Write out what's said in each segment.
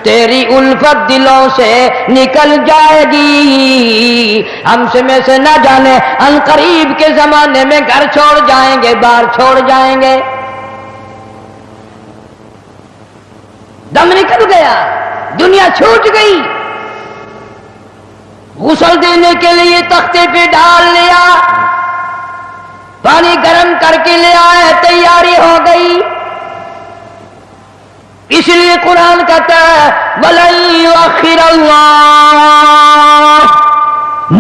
تیری الفت دلوں سے نکل جائے گی. ہم سے میں سے نہ جانے ان قریب کے زمانے میں گھر چھوڑ جائیں گے، بار چھوڑ جائیں گے. دم نکل گیا، دنیا چھوٹ گئی. غسل دینے کے لیے تختے پہ ڈال لیا، پانی گرم کر کے لے آئے، تیاری ہو گئی. اس لیے قرآن کہتا ہے وَلَن يُؤَخِّرَ اللَّهُ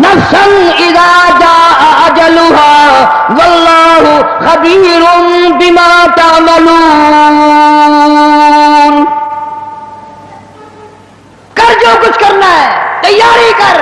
نَفْسًا إِذَا جَاءَ أَجَلُهَا وَاللَّهُ خَبِيرٌ بِمَا تَعْمَلُونَ. کر جو کچھ کرنا ہے، تیاری کر.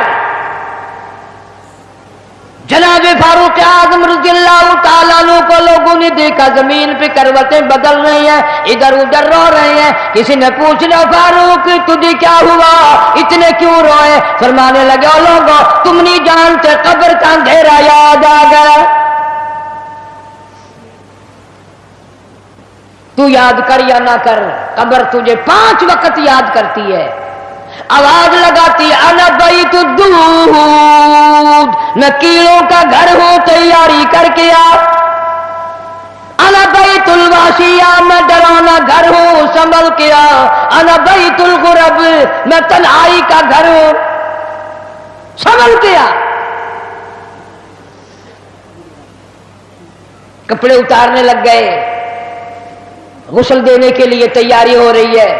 جناب فاروق اعظم رضی اللہ تعالیٰ عنہ کو لوگوں نے دیکھا زمین پہ کروٹیں بدل رہی ہیں، ادھر ادھر رو رہے ہیں. کسی نے پوچھنا فاروق تجھے کیا ہوا، اتنے کیوں روئے؟ فرمانے لگے او لوگوں تم نہیں جانتے قبر کا اندھیرا یاد آ گیا. تو یاد کر یا نہ کر، قبر تجھے 5 وقت یاد کرتی ہے. آواز لگاتی انا بیت الدود، میں کیڑوں کا گھر ہوں، تیاری کر کے آ. انا بیت الواشیہ، میں ڈرانا گھر ہوں، سنبھل کے آ. انا بیت الغرب، میں تنہائی کا گھر ہوں، سنبھل کے آ. کپڑے اتارنے لگ گئے، غسل دینے کے لیے تیاری ہو رہی ہے.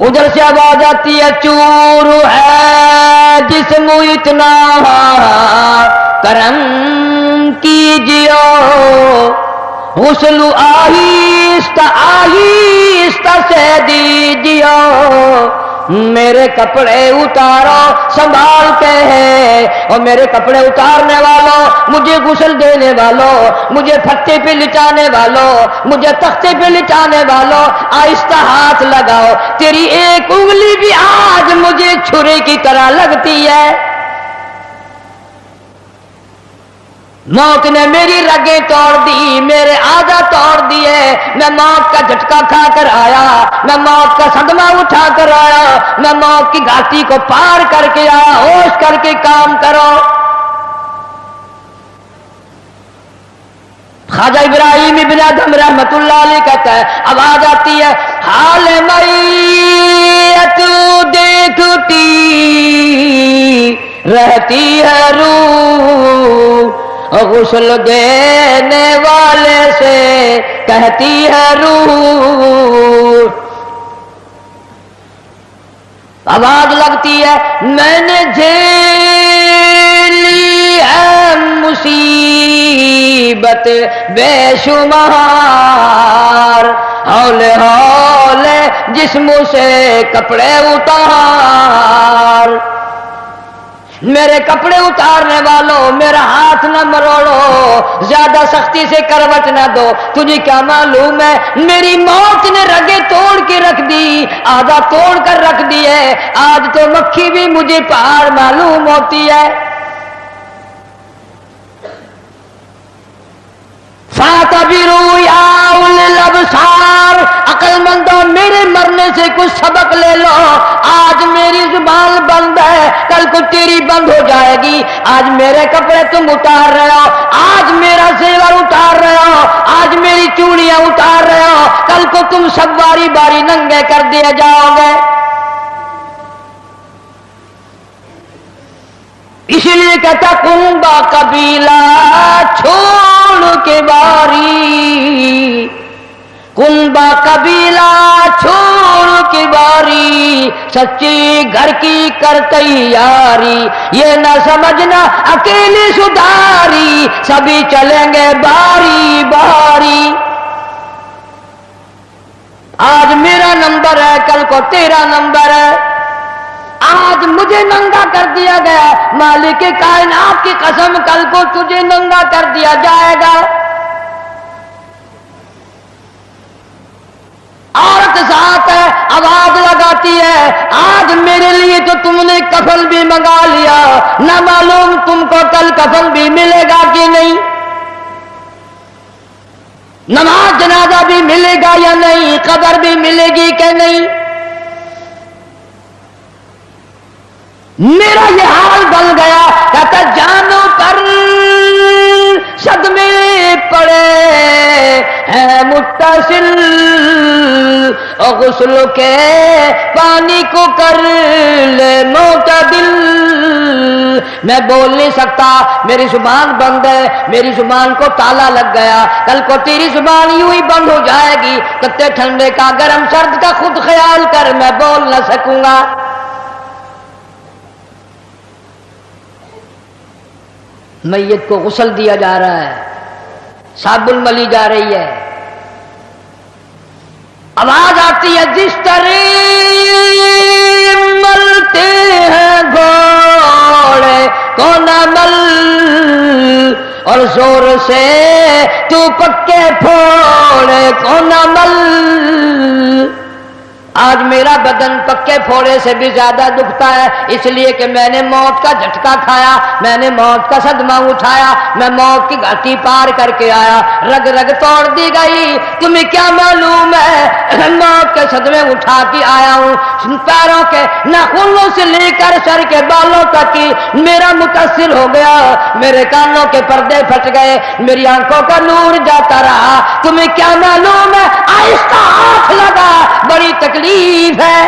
ادھر سے آواز آتی ہے چور ہے جسم اتنا کرم کیجیے، غسل آہستہ آہستہ سے دیجیے. میرے کپڑے اتارو سنبھال کے ہے، اور میرے کپڑے اتارنے والوں، مجھے غسل دینے والوں، مجھے پھٹے پہ لٹانے والوں، مجھے تختے پہ لٹانے والوں، آہستہ ہاتھ لگاؤ. تیری ایک انگلی بھی آج مجھے چھری کی طرح لگتی ہے. موت نے میری رگیں توڑ دی، میرے آدھا توڑ دیے. میں موت کا جھٹکا کھا کر آیا، میں موت کا صدمہ اٹھا کر آیا، میں موت کی گھاٹی کو پار کر کے آیا. ہوش کر کے کام کرو. خواجہ ابراہیم ابن ادھم رحمت اللہ علیہ کہتا ہے آواز آتی ہے حال میت دیکھتی رہتی ہے روح، غسل دینے والے سے کہتی ہے روح. آواز لگتی ہے میں نے جھیلی ہے مصیبت بے شمار، ہولے ہولے جسم سے کپڑے اتار. میرے کپڑے اتارنے والوں میرا ہاتھ نہ مروڑو، زیادہ سختی سے کروٹ نہ دو. تجھے کیا معلوم ہے میری موت نے رگیں توڑ کے رکھ دی، آدھا توڑ کر رکھ دی ہے. آج تو مکھی بھی مجھے پہاڑ معلوم ہوتی ہے. فَاعْتَبِرُوا يَا أُولِي الْأَبْصَارِ، عقل مندوں میرے مرنے سے کچھ سبق لے لو. آج میری زبان بند ہے، کل کو تیری بند ہو جائے گی. آج میرے کپڑے تم اتار رہے ہو، آج میرا زیور اتار رہے ہو، آج میری چوڑیاں اتار رہے ہو، کل کو تم سب باری باری ننگے کر دیے جاؤ گے. اسی لیے کہتا کنبا قبیلہ چھوڑ کے باری، کنبا قبیلہ چھوڑ کے باری، سچی گھر کی کر تیاری. یہ نہ سمجھنا اکیلی سدھاری، سبھی چلیں گے باری باری. آج میرا نمبر ہے، کل کو تیرا نمبر ہے. آج مجھے ننگا کر دیا گیا، مالک کائنات کی قسم کل کو تجھے ننگا کر دیا جائے گا. عورت ساتھ ہے، آواز لگاتی ہے آج میرے لیے تو تم نے کفن بھی منگا لیا، نہ معلوم تم کو کل کفن بھی ملے گا کہ نہیں، نماز جنازہ بھی ملے گا یا نہیں، قبر بھی ملے گی کہ نہیں. میرا یہ حال بن گیا، کہتا جانوں پر صدمے پڑے ہیں متصل، اور غسل کے پانی کو کر لے معتدل۔ میں بول نہیں سکتا، میری زبان بند ہے، میری زبان کو تالا لگ گیا، کل کو تیری زبان یوں ہی بند ہو جائے گی، کتے ٹھنڈے کا گرم سرد کا خود خیال کر، میں بول نہ سکوں گا۔ میت کو غسل دیا جا رہا ہے، صابن ملی جا رہی ہے، آواز آتی ہے جس طرح ملتے ہیں گھوڑے کو نہ مل، اور زور سے تو پکے پھوڑے کو نہ مل۔ آج میرا بدن پکے پھوڑے سے بھی زیادہ دکھتا ہے، اس لیے کہ میں نے موت کا جھٹکا کھایا، میں نے موت کا صدمہ اٹھایا، میں موت کی گھاٹی پار کر کے آیا، رگ رگ توڑ دی گئی۔ تمہیں کیا معلوم ہے موت کے صدمے اٹھا کے آیا ہوں، پیروں کے ناخنوں سے لے کر سر کے بالوں تک کی میرا متاثر ہو گیا، میرے کانوں کے پردے پھٹ گئے، میری آنکھوں کا نور جاتا رہا۔ تمہیں کیا معلوم ہے آہستہ ہاتھ لگا، بڑی تکلیف ہے۔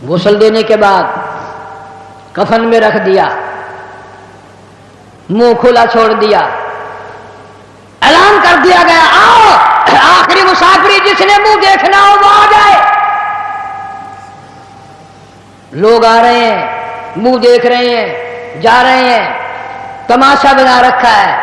غسل دینے کے بعد کفن میں رکھ دیا، منہ کھلا چھوڑ دیا، اعلان کر دیا گیا آؤ آخری مسافری جس نے منہ دیکھنا ہو وہ آ جائے۔ لوگ آ رہے ہیں، منہ دیکھ رہے ہیں، جا رہے ہیں، تماشا بنا رکھا ہے۔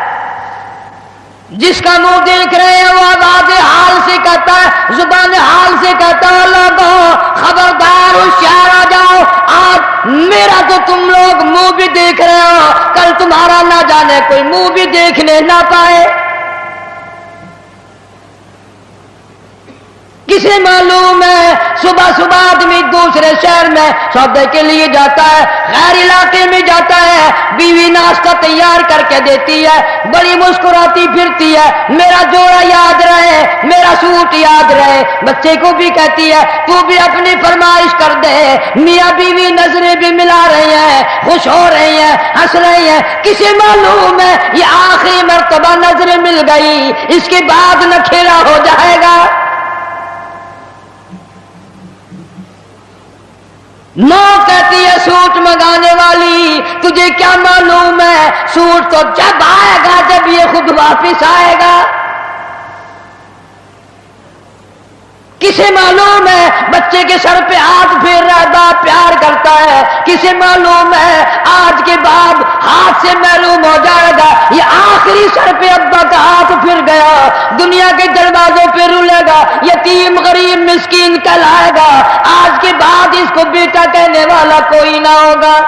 جس کا منہ دیکھ رہے ہیں وہ آواز حال سے کہتا ہے، زبان حال سے کہتا ہے لوگوں خبردار ہوشیار آ جاؤ، آج میرا تو تم لوگ منہ بھی دیکھ رہے ہو، کل تمہارا نہ جانے کوئی منہ بھی دیکھنے نہ پائے۔ کسے معلوم ہے صبح صبح آدمی دوسرے شہر میں سودے کے لیے جاتا ہے، غیر علاقے میں جاتا ہے، بیوی ناشتہ تیار کر کے دیتی ہے، بڑی مسکراتی پھرتی ہے، میرا جوڑا یاد رہے، میرا سوٹ یاد رہے، بچے کو بھی کہتی ہے تو بھی اپنی فرمائش کر دے۔ میاں بیوی نظریں بھی ملا رہی ہیں، خوش ہو رہی ہیں، ہنس رہی ہیں، کسے معلوم ہے یہ آخری مرتبہ نظریں مل گئی، اس کے بعد نہ کھیلا ہو جائے گا۔ ماں کہتی ہے سوٹ منگانے والی تجھے کیا معلوم ہے سوٹ تو جب آئے گا جب یہ خود واپس آئے گا۔ کسے معلوم ہے بچے کے سر پہ ہاتھ پھیر رہا ہے، باپ پیار کرتا ہے، کسے معلوم ہے آج کے بعد ہاتھ سے محروم ہو جائے گا، یہ آخری سر پہ ابا کا ہاتھ پھر گیا، دنیا کے دروازوں پہ رولے گا، یتیم غریب مسکین کہلائے گا، آج کے بعد اس کو بیٹا کہنے والا کوئی نہ ہوگا۔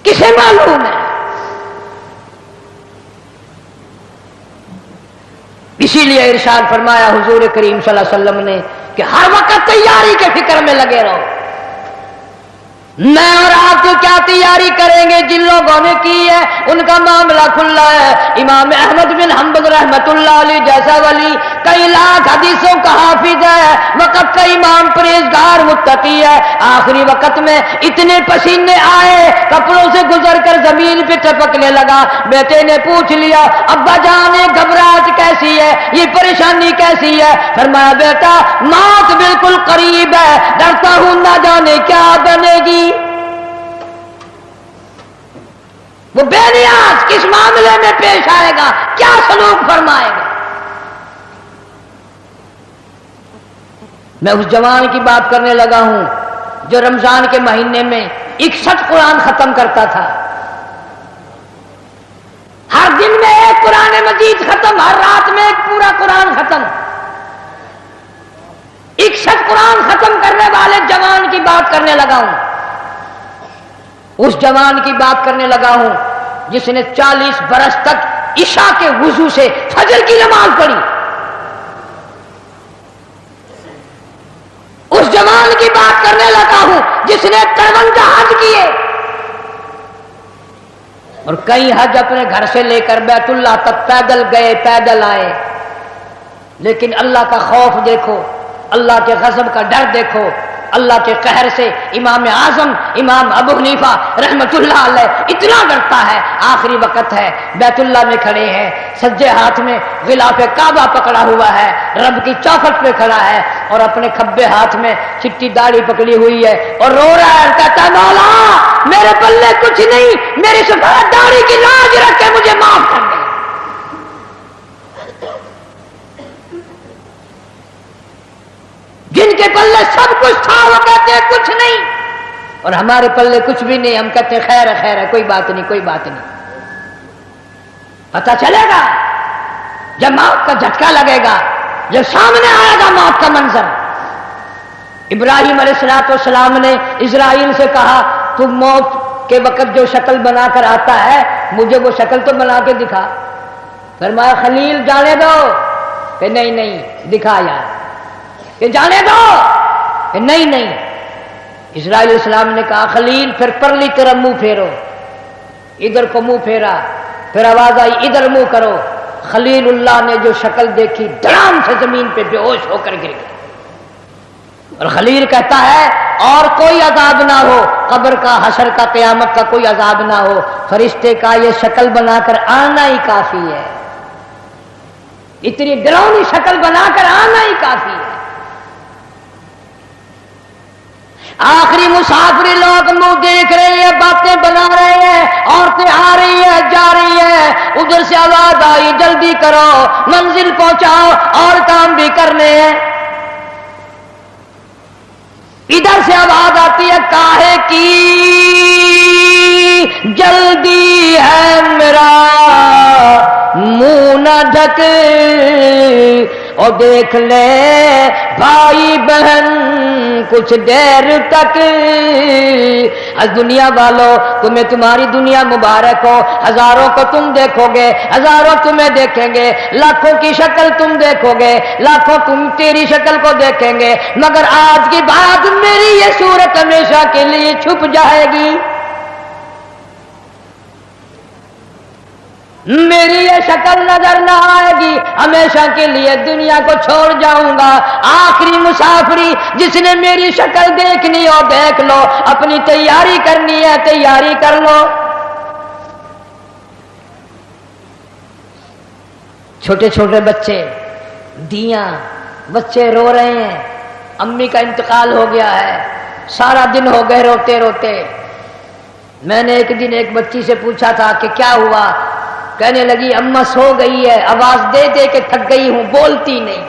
کسے معلوم ہے؟ اسی لیے ارشاد فرمایا حضور کریم صلی اللہ علیہ وسلم نے کہ ہر وقت تیاری کے فکر میں لگے رہو۔ میں اور آپ تو کیا تیاری کریں گے، جن لوگوں نے کی ہے ان کا معاملہ کھلا ہے۔ امام احمد بن حنبل رحمت اللہ علیہ جیسا ولی کئی لاکھ حدیثوں کا حافظ ہے، وقت کا امام پرہیزگار متقی ہے، آخری وقت میں اتنے پسینے آئے کپڑوں سے گزر کر زمین پہ ٹپکنے لگا، بیٹے نے پوچھ لیا ابا جان گھبراہٹ کیسی ہے، یہ پریشانی کیسی ہے؟ فرمایا بیٹا موت بالکل قریب ہے، ڈرتا ہوں نہ جانے کیا بنے گی۔ وہ بے نیاز کس معاملے میں پیش آئے گا، کیا سلوک فرمائے گا۔ میں اس جوان کی بات کرنے لگا ہوں جو رمضان کے مہینے میں 61 قرآن ختم کرتا تھا، ہر دن میں ایک قرآن مجید ختم، ہر رات میں ایک پورا قرآن ختم۔ 61 قرآن ختم کرنے والے جوان کی بات کرنے لگا ہوں، اس جوان کی بات کرنے لگا ہوں جس نے 40 برس تک عشاء کے وضو سے فجر کی نماز پڑھی، اس جوان کی بات کرنے لگا ہوں جس نے 53 حج کیے، اور کئی حج اپنے گھر سے لے کر بیت اللہ تک پیدل گئے پیدل آئے، لیکن اللہ کا خوف دیکھو، اللہ کے غضب کا ڈر دیکھو، اللہ کے قہر سے امام اعظم امام ابو حنیفہ رحمت اللہ علیہ اتنا ڈرتا ہے، آخری وقت ہے، بیت اللہ میں کھڑے ہیں، سجے ہاتھ میں غلاف کعبہ پکڑا ہوا ہے، رب کی چوکھٹ پہ کھڑا ہے، اور اپنے کھبے ہاتھ میں چٹی داڑھی پکڑی ہوئی ہے اور رو رہا ہے، کہتا ہے مولا میرے پلے کچھ نہیں، میری سفید داڑھی کی لاج رکھ کے مجھے معاف کر دے۔ جن کے پلے سب کچھ تھا وہ کہتے ہیں کچھ نہیں، اور ہمارے پلے کچھ بھی نہیں، ہم کہتے ہیں خیر ہے خیر ہے، کوئی بات نہیں کوئی بات نہیں۔ پتہ چلے گا جب موت کا جھٹکا لگے گا، جب سامنے آئے گا موت کا منظر۔ ابراہیم علیہ السلام نے اسرائیل سے کہا تو موت کے وقت جو شکل بنا کر آتا ہے مجھے وہ شکل تو بنا کے دکھا۔ فرمایا خلیل جانے دو، کہ نہیں نہیں دکھا یار، کہ جانے دو، کہ نہیں نہیں۔ اسرائیل علیہ السلام نے کہا خلیل پھر پرلی طرف منہ پھیرو، ادھر کو منہ پھیرا، پھر آواز آئی ادھر منہ کرو، خلیل اللہ نے جو شکل دیکھی دھڑام سے زمین پہ بے ہوش ہو کر گر گیا۔ اور خلیل کہتا ہے اور کوئی عذاب نہ ہو، قبر کا حشر کا قیامت کا کوئی عذاب نہ ہو، فرشتے کا یہ شکل بنا کر آنا ہی کافی ہے، اتنی ڈراؤنی شکل بنا کر آنا ہی کافی ہے۔ آخری مسافری لوگ منہ دیکھ رہے ہیں، باتیں بنا رہے ہیں، عورتیں آ رہی ہیں جا رہی ہیں، ادھر سے آواز آئی جلدی کرو منزل پہنچاؤ اور کام بھی کرنے ہیں۔ ادھر سے آواز آتی ہے کاہے کی جلدی ہے میرا منہ نہ ڈھک، اور دیکھ لے بھائی بہن کچھ دیر تک۔ از دنیا والوں تمہیں تمہاری دنیا مبارک ہو، ہزاروں کو تم دیکھو گے، ہزاروں تمہیں دیکھیں گے، لاکھوں کی شکل تم دیکھو گے، لاکھوں تم تیری شکل کو دیکھیں گے، مگر آج کی بات میری یہ صورت ہمیشہ کے لیے چھپ جائے گی، میری یہ شکل نظر نہ آئے گی، ہمیشہ کے لیے دنیا کو چھوڑ جاؤں گا۔ آخری مسافری جس نے میری شکل دیکھنی ہو دیکھ لو، اپنی تیاری کرنی ہے تیاری کر لو۔ چھوٹے چھوٹے بچے، دیاں بچے رو رہے ہیں، امی کا انتقال ہو گیا ہے، سارا دن ہو گئے روتے روتے۔ میں نے ایک دن ایک بچی سے پوچھا تھا کہ کیا ہوا، کہنے لگی اماں سو گئی ہے، آواز دے دے کے تھک گئی ہوں، بولتی نہیں۔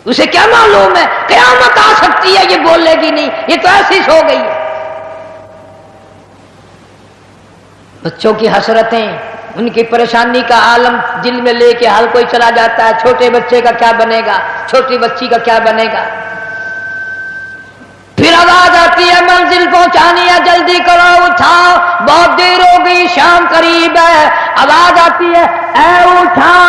اسے کیا معلوم ہے قیامت آ سکتی ہے یہ بولے گی نہیں، یہ تو ایسی سو گئی ہے۔ بچوں کی حسرتیں، ان کی پریشانی کا عالم دل میں لے کے ہر کوئی چلا جاتا ہے، چھوٹے بچے کا کیا بنے گا، چھوٹی بچی کا کیا بنے گا۔ پھر آواز آتی ہے منزل پہنچانی ہے جلدی کرو اٹھاؤ، بہت دیر ہو گئی شام قریب ہے۔ آواز آتی ہے اے اٹھانے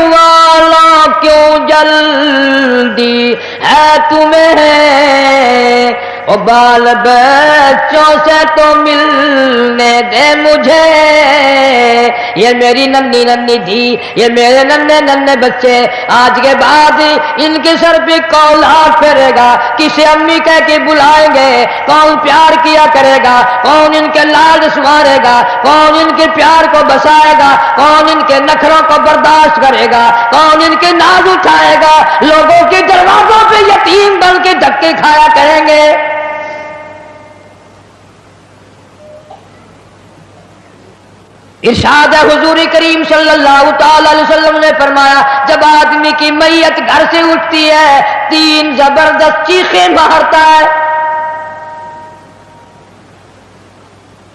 والا کیوں جلدی ہے تمہیں، او بال بچوں سے تو ملنے دے مجھے، یہ میری ننھی ننھی تھی، یہ میرے ننھے ننھے بچے، آج کے بعد ان کے سر پہ کون ہاتھ پھیرے گا، کسے امی کہہ کے بلائیں گے، کون پیار کیا کرے گا، کون ان کے لاڈ سنوارے گا، کون ان کے پیار کو بسائے گا، کون ان کے نخروں کو برداشت کرے گا، کون ان کے ناز اٹھائے گا، لوگوں کے دروازوں پہ یتیم بن کے دھکے کھایا کریں گے۔ ارشاد ہے حضور کریم صلی اللہ تعالی علیہ وسلم نے فرمایا جب آدمی کی میت گھر سے اٹھتی ہے 3 زبردست چیخیں مارتا ہے،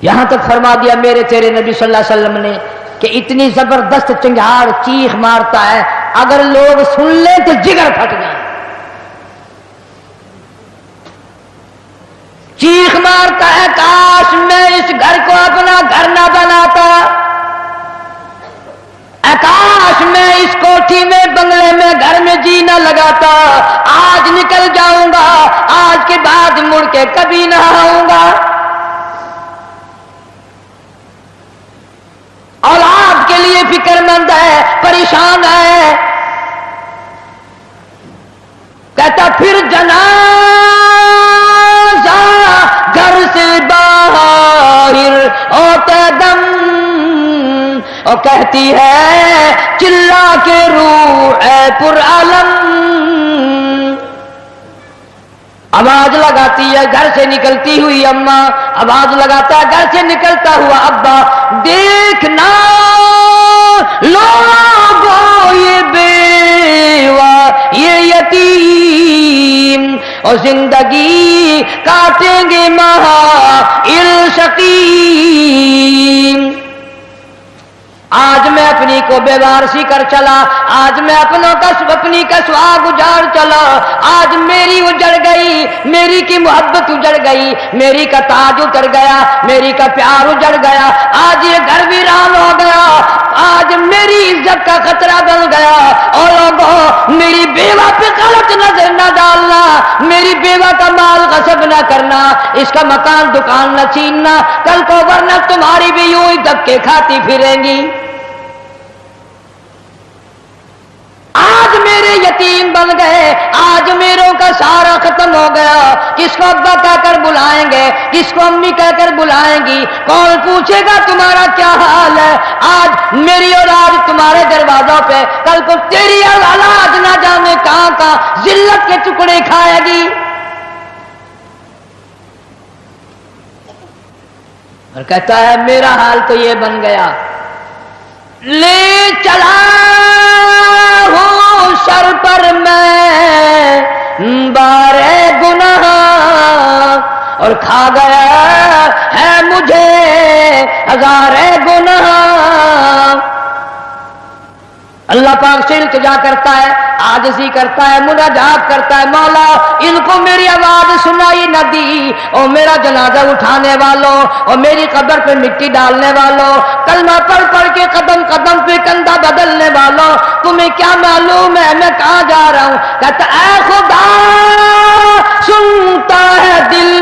یہاں تک فرما دیا میرے تیرے نبی صلی اللہ علیہ وسلم نے کہ اتنی زبردست چنگھاڑ چیخ مارتا ہے اگر لوگ سن لیں تو جگر پھٹ جائے۔ چیخ مارتا ہے کاش میں اس گھر کو اپنا گھر نہ بناتا، کاش میں اس کوٹھی میں بنگلے میں گھر میں جی نہ لگاتا، آج نکل جاؤں گا، آج کے بعد مڑ کے کبھی نہ آؤں گا۔ سے فکر مند ہے، پریشان ہے. کہتا پھر جنازہ گھر سے باہر ہوتے دم، اور کہتی ہے چلا کے روح اے پر عالم. آواز لگاتی ہے گھر سے نکلتی ہوئی اماں، آواز لگاتا ہے گھر سے نکلتا ہوا ابا، دیکھنا لوگوں یہ بیوہ یہ یتیم اور زندگی کاٹیں گے محائل شقیم. آج میں اپنی کو بیوارسی کر چلا، آج میں اپنی کا سواگ اجاڑ چلا، آج میری اجڑ گئی، میری کی محبت اجڑ گئی، میری کا تاج اتر گیا، میری کا پیار اجڑ گیا، آج یہ گھر ویران ہو گیا، آج میری عزت کا خطرہ بن گیا. اور لوگوں میری بیوہ پہ غلط نظر نہ ڈالنا، میری بیوہ کا مال غصب نہ کرنا، اس کا مکان دکان نہ چھیننا، کل کو ورنہ تمہاری بھی یوں ہی دھکے کھاتی پھریں گی. آج میرے یتیم بن گئے، آج میروں کا سارا ختم ہو گیا. کس کو ابا کہہ کر بلائیں گے، کس کو امی کہہ کر بلائیں گی، کون پوچھے گا تمہارا کیا حال ہے. آج میری اولاد تمہارے دروازوں پہ، کل کو تیری اولاد نہ جانے کہاں کا ذلت کے ٹکڑے کھائے گی. اور کہتا ہے میرا حال تو یہ بن گیا، لے چلا ہوں سر پر میں بارے گناہ، اور کھا گیا ہے مجھے ہزارے گناہ. اللہ پاک سے التجا کرتا ہے، عاجزی کرتا ہے، مناجات کرتا ہے، مولا ان کو میری آواز سنائی نہ دی، اور میرا جنازہ اٹھانے والوں اور میری قبر پہ مٹی ڈالنے والوں، کلمہ پڑھ پڑھ کے قدم قدم پہ کندھا بدلنے والوں، تمہیں کیا معلوم ہے میں کہاں جا رہا ہوں. کہتا اے خدا سنتا ہے دل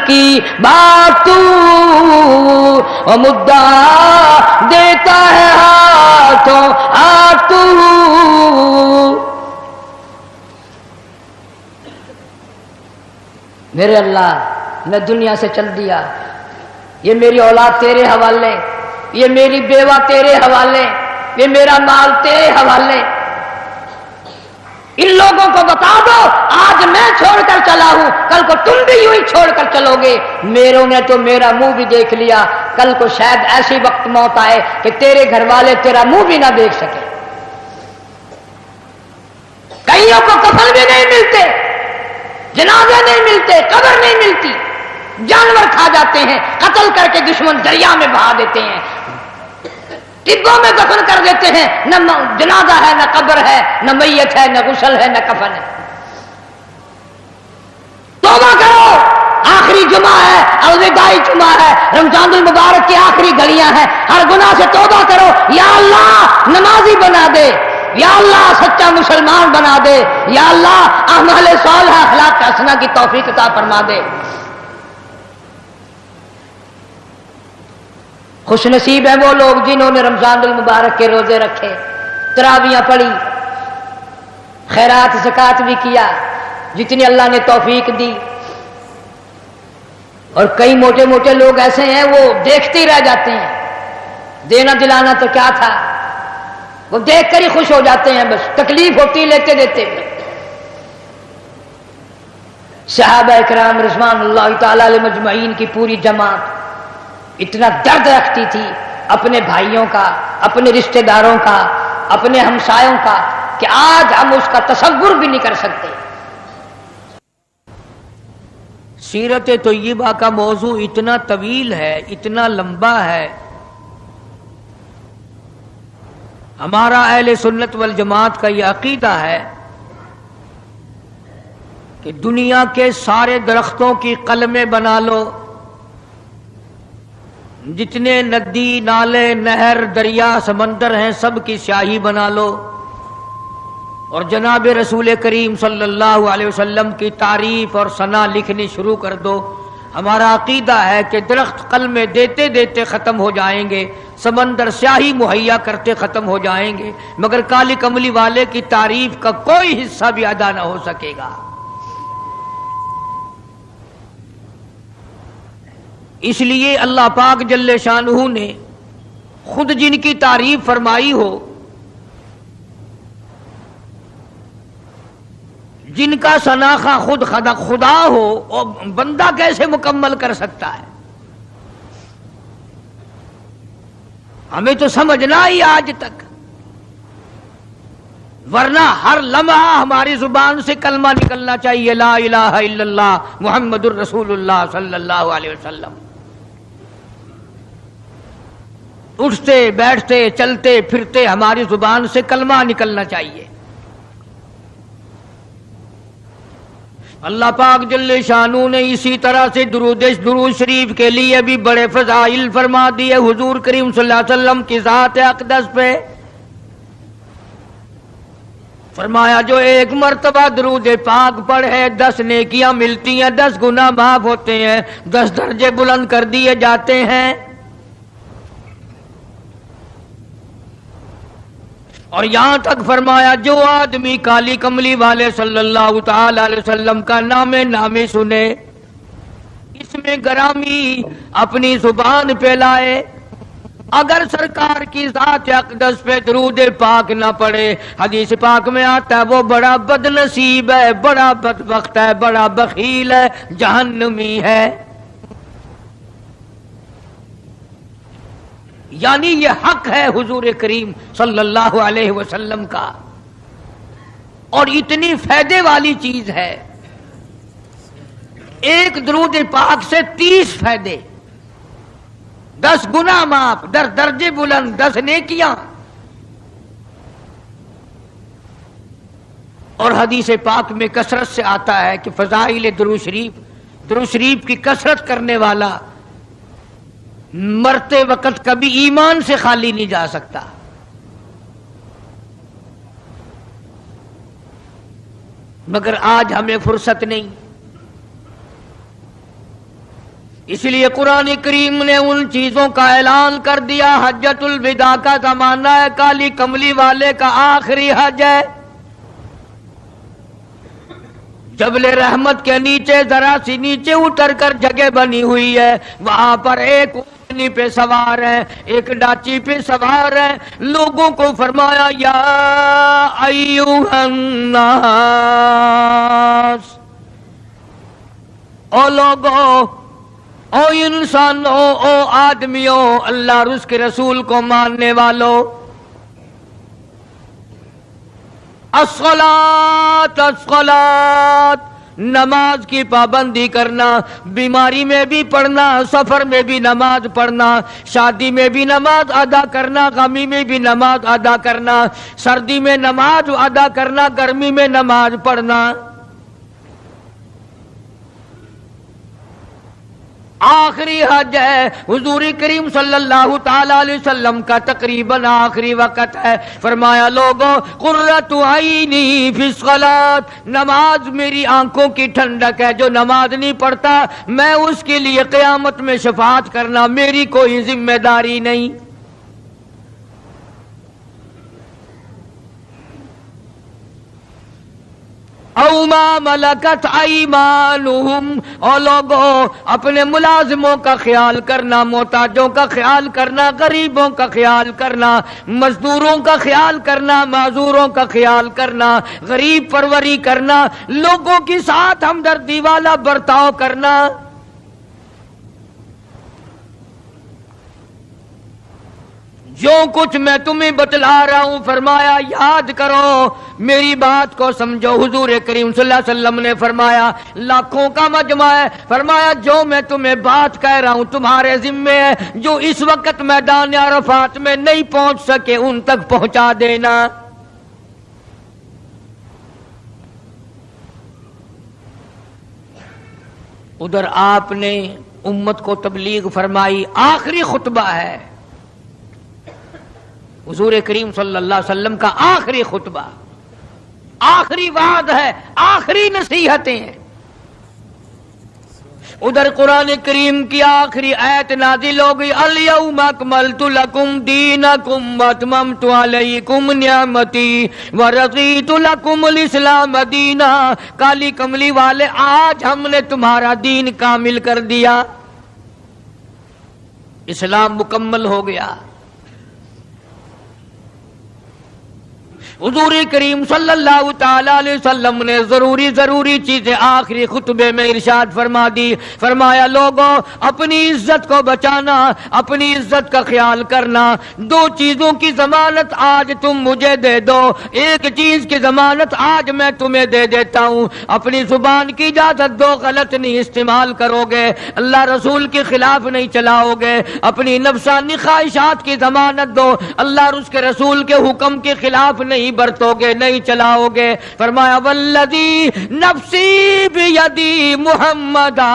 کی بات تو، اور مدعا دیتا ہے ہاتھوں ہاتھ تو. میرے اللہ میں دنیا سے چل دیا، یہ میری اولاد تیرے حوالے، یہ میری بیوہ تیرے حوالے، یہ میرا مال تیرے حوالے. ان لوگوں کو بتا دو آج میں چھوڑ کر چلا ہوں، کل کو تم بھی یوں ہی چھوڑ کر چلو گے. میروں نے تو میرا منہ بھی دیکھ لیا، کل کو شاید ایسی وقت موت آئے کہ تیرے گھر والے تیرا منہ بھی نہ دیکھ سکے. کئیوں کو کفن بھی نہیں ملتے، جنازے نہیں ملتے، قبر نہیں ملتی، جانور کھا جاتے ہیں، قتل کر کے دشمن دریا میں بہا دیتے ہیں، ٹبوں میں دفن کر دیتے ہیں، نہ جنازہ ہے نہ قبر ہے نہ میت ہے نہ غسل ہے نہ کفن ہے. توبہ کرو، آخری جمعہ ہے، الوداعی جمعہ ہے، رمضان المبارک کی آخری گھڑیاں ہیں، ہر گناہ سے توبہ کرو. یا اللہ نمازی بنا دے، یا اللہ سچا مسلمان بنا دے، یا اللہ اعمال صالحہ اخلاق حسنہ کی توفیق عطا فرما دے. خوش نصیب ہے وہ لوگ جنہوں نے رمضان المبارک کے روزے رکھے، تراویاں پڑھی، خیرات زکات بھی کیا جتنی اللہ نے توفیق دی. اور کئی موٹے موٹے لوگ ایسے ہیں وہ دیکھتے ہی رہ جاتے ہیں، دینا دلانا تو کیا تھا، وہ دیکھ کر ہی خوش ہو جاتے ہیں، بس تکلیف ہوتی لیتے دیتے. صحابہ اکرام رضوان اللہ تعالی علیہ مجمعین کی پوری جماعت اتنا درد رکھتی تھی اپنے بھائیوں کا، اپنے رشتہ داروں کا، اپنے ہمسایوں کا، کہ آج ہم اس کا تصور بھی نہیں کر سکتے. سیرت طیبہ کا موضوع اتنا طویل ہے، اتنا لمبا ہے. ہمارا اہل سنت والجماعت کا یہ عقیدہ ہے کہ دنیا کے سارے درختوں کی قلمیں بنا لو، جتنے ندی نالے نہر دریا سمندر ہیں سب کی سیاہی بنا لو، اور جناب رسول کریم صلی اللہ علیہ وسلم کی تعریف اور ثنا لکھنی شروع کر دو. ہمارا عقیدہ ہے کہ درخت قلمیں دیتے دیتے ختم ہو جائیں گے، سمندر سیاہی مہیا کرتے ختم ہو جائیں گے، مگر کالی کملی والے کی تعریف کا کوئی حصہ بھی ادا نہ ہو سکے گا۔ اس لیے اللہ پاک جل شانہ نے خود جن کی تعریف فرمائی ہو، جن کا شناخہ خود خدا ہو، اور بندہ کیسے مکمل کر سکتا ہے؟ ہمیں تو سمجھنا ہی آج تک، ورنہ ہر لمحہ ہماری زبان سے کلمہ نکلنا چاہیے، لا الہ الا اللہ محمد الرسول اللہ صلی اللہ علیہ وسلم۔ اٹھتے بیٹھتے چلتے پھرتے ہماری زبان سے کلمہ نکلنا چاہیے۔ اللہ پاک جل شانہ نے اسی طرح سے درود شریف کے لیے بھی بڑے فضائل فرما دیے حضور کریم صلی اللہ علیہ وسلم کی ذات اقدس پہ۔ فرمایا جو ایک مرتبہ درود پاک پڑھے 10 نیکیاں ملتی ہیں، 10 گناہ معاف ہوتے ہیں، 10 درجے بلند کر دیے جاتے ہیں۔ اور یہاں تک فرمایا جو آدمی کالی کملی والے صلی اللہ تعالی علیہ وسلم کا نام سنے، اس میں گرامی اپنی زبان پہ لائے، اگر سرکار کی ذات اقدس پہ درود پاک نہ پڑے، حدیث پاک میں آتا ہے وہ بڑا بد نصیب ہے، بڑا بدبخت ہے، بڑا بخیل ہے، جہنمی ہے۔ یعنی یہ حق ہے حضور کریم صلی اللہ علیہ وسلم کا، اور اتنی فائدے والی چیز ہے۔ ایک درود پاک سے 30 فائدے، 10 گناہ معاف، 10 درجے بلند، 10 نیکیاں۔ اور حدیث پاک میں کثرت سے آتا ہے کہ فضائل درود شریف کی کثرت کرنے والا مرتے وقت کبھی ایمان سے خالی نہیں جا سکتا۔ مگر آج ہمیں فرصت نہیں، اس لیے قرآن کریم نے ان چیزوں کا اعلان کر دیا۔ حجۃ الوداع کا زمانہ ہے، کالی کملی والے کا آخری حج ہے۔ جبل رحمت کے نیچے ذرا سی نیچے اتر کر جگہ بنی ہوئی ہے، وہاں پر ایک اونٹنی پہ سوار ہے، ایک ڈاچی پہ سوار ہے۔ لوگوں کو فرمایا یا ایھا الناس، او لوگو، او انسانوں، او آدمیوں، اللہ اور اس کے رسول کو ماننے والوں، الصلاۃ الصلاۃ، نماز کی پابندی کرنا، بیماری میں بھی پڑھنا، سفر میں بھی نماز پڑھنا، شادی میں بھی نماز ادا کرنا، غمی میں بھی نماز ادا کرنا، سردی میں نماز ادا کرنا، گرمی میں نماز پڑھنا۔ آخری حج ہے، حضور کریم صلی اللہ تعالی علیہ وسلم کا تقریباً آخری وقت ہے۔ فرمایا لوگوں، قرۃ عینی فی الصلاۃ، نماز میری آنکھوں کی ٹھنڈک ہے، جو نماز نہیں پڑھتا میں اس کے لیے قیامت میں شفاعت کرنا میری کوئی ذمہ داری نہیں۔ او ما ملکت ایمانہم، اور لوگوں اپنے ملازموں کا خیال کرنا، محتاجوں کا خیال کرنا، غریبوں کا خیال کرنا، مزدوروں کا خیال کرنا، معذوروں کا خیال کرنا، غریب پروری کرنا، لوگوں کے ساتھ ہمدردی والا برتاؤ کرنا۔ جو کچھ میں تمہیں بتلا رہا ہوں، فرمایا یاد کرو، میری بات کو سمجھو۔ حضور کریم صلی اللہ علیہ وسلم نے فرمایا لاکھوں کا مجمع ہے، فرمایا جو میں تمہیں بات کہہ رہا ہوں تمہارے ذمے ہے، جو اس وقت میدان عرفات میں نہیں پہنچ سکے ان تک پہنچا دینا۔ ادھر آپ نے امت کو تبلیغ فرمائی، آخری خطبہ ہے حضور کریم صلی اللہ علیہ وسلم کا، آخری خطبہ، آخری وعد ہے، آخری نصیحتیں ہیں۔ ادھر قرآن کریم کی آخری آیت نازل ہو گئی، الیوم اکملت لکم دینکم واتممت علیکم نعمتی ورضیت لکم الاسلام دینا۔ کالی کملی والے، آج ہم نے تمہارا دین کامل کر دیا، اسلام مکمل ہو گیا۔ حضور کریم صلی اللہ تعالی علیہ وسلم نے ضروری چیزیں آخری خطبے میں ارشاد فرما دی، فرمایا لوگوں اپنی عزت کو بچانا، اپنی عزت کا خیال کرنا۔ دو چیزوں کی ضمانت آج تم مجھے دے دو، ایک چیز کی ضمانت آج میں تمہیں دے دیتا ہوں، اپنی زبان کی اجازت دو، غلط نہیں استعمال کرو گے، اللہ رسول کے خلاف نہیں چلاؤ گے، اپنی نفسانی خواہشات کی ضمانت دو، اللہ اور اس کے رسول کے حکم کے خلاف نہیں برتو گے، نہیں چلاؤ گے۔ فرمایا والذی نفسی بیدی محمدا،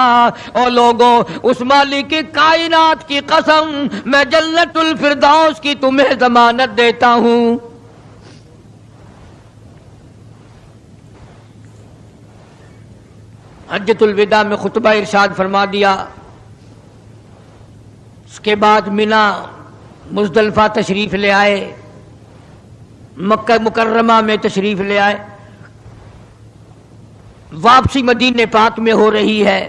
او لوگوں اس مالک کائنات کی قسم، میں جنت الفردوس کی تمہیں ضمانت دیتا ہوں۔ حجۃ الوداع میں خطبہ ارشاد فرما دیا، اس کے بعد مینا مزدلفہ تشریف لے آئے، مکہ مکرمہ میں تشریف لے آئے، واپسی مدینے پاک میں ہو رہی ہے،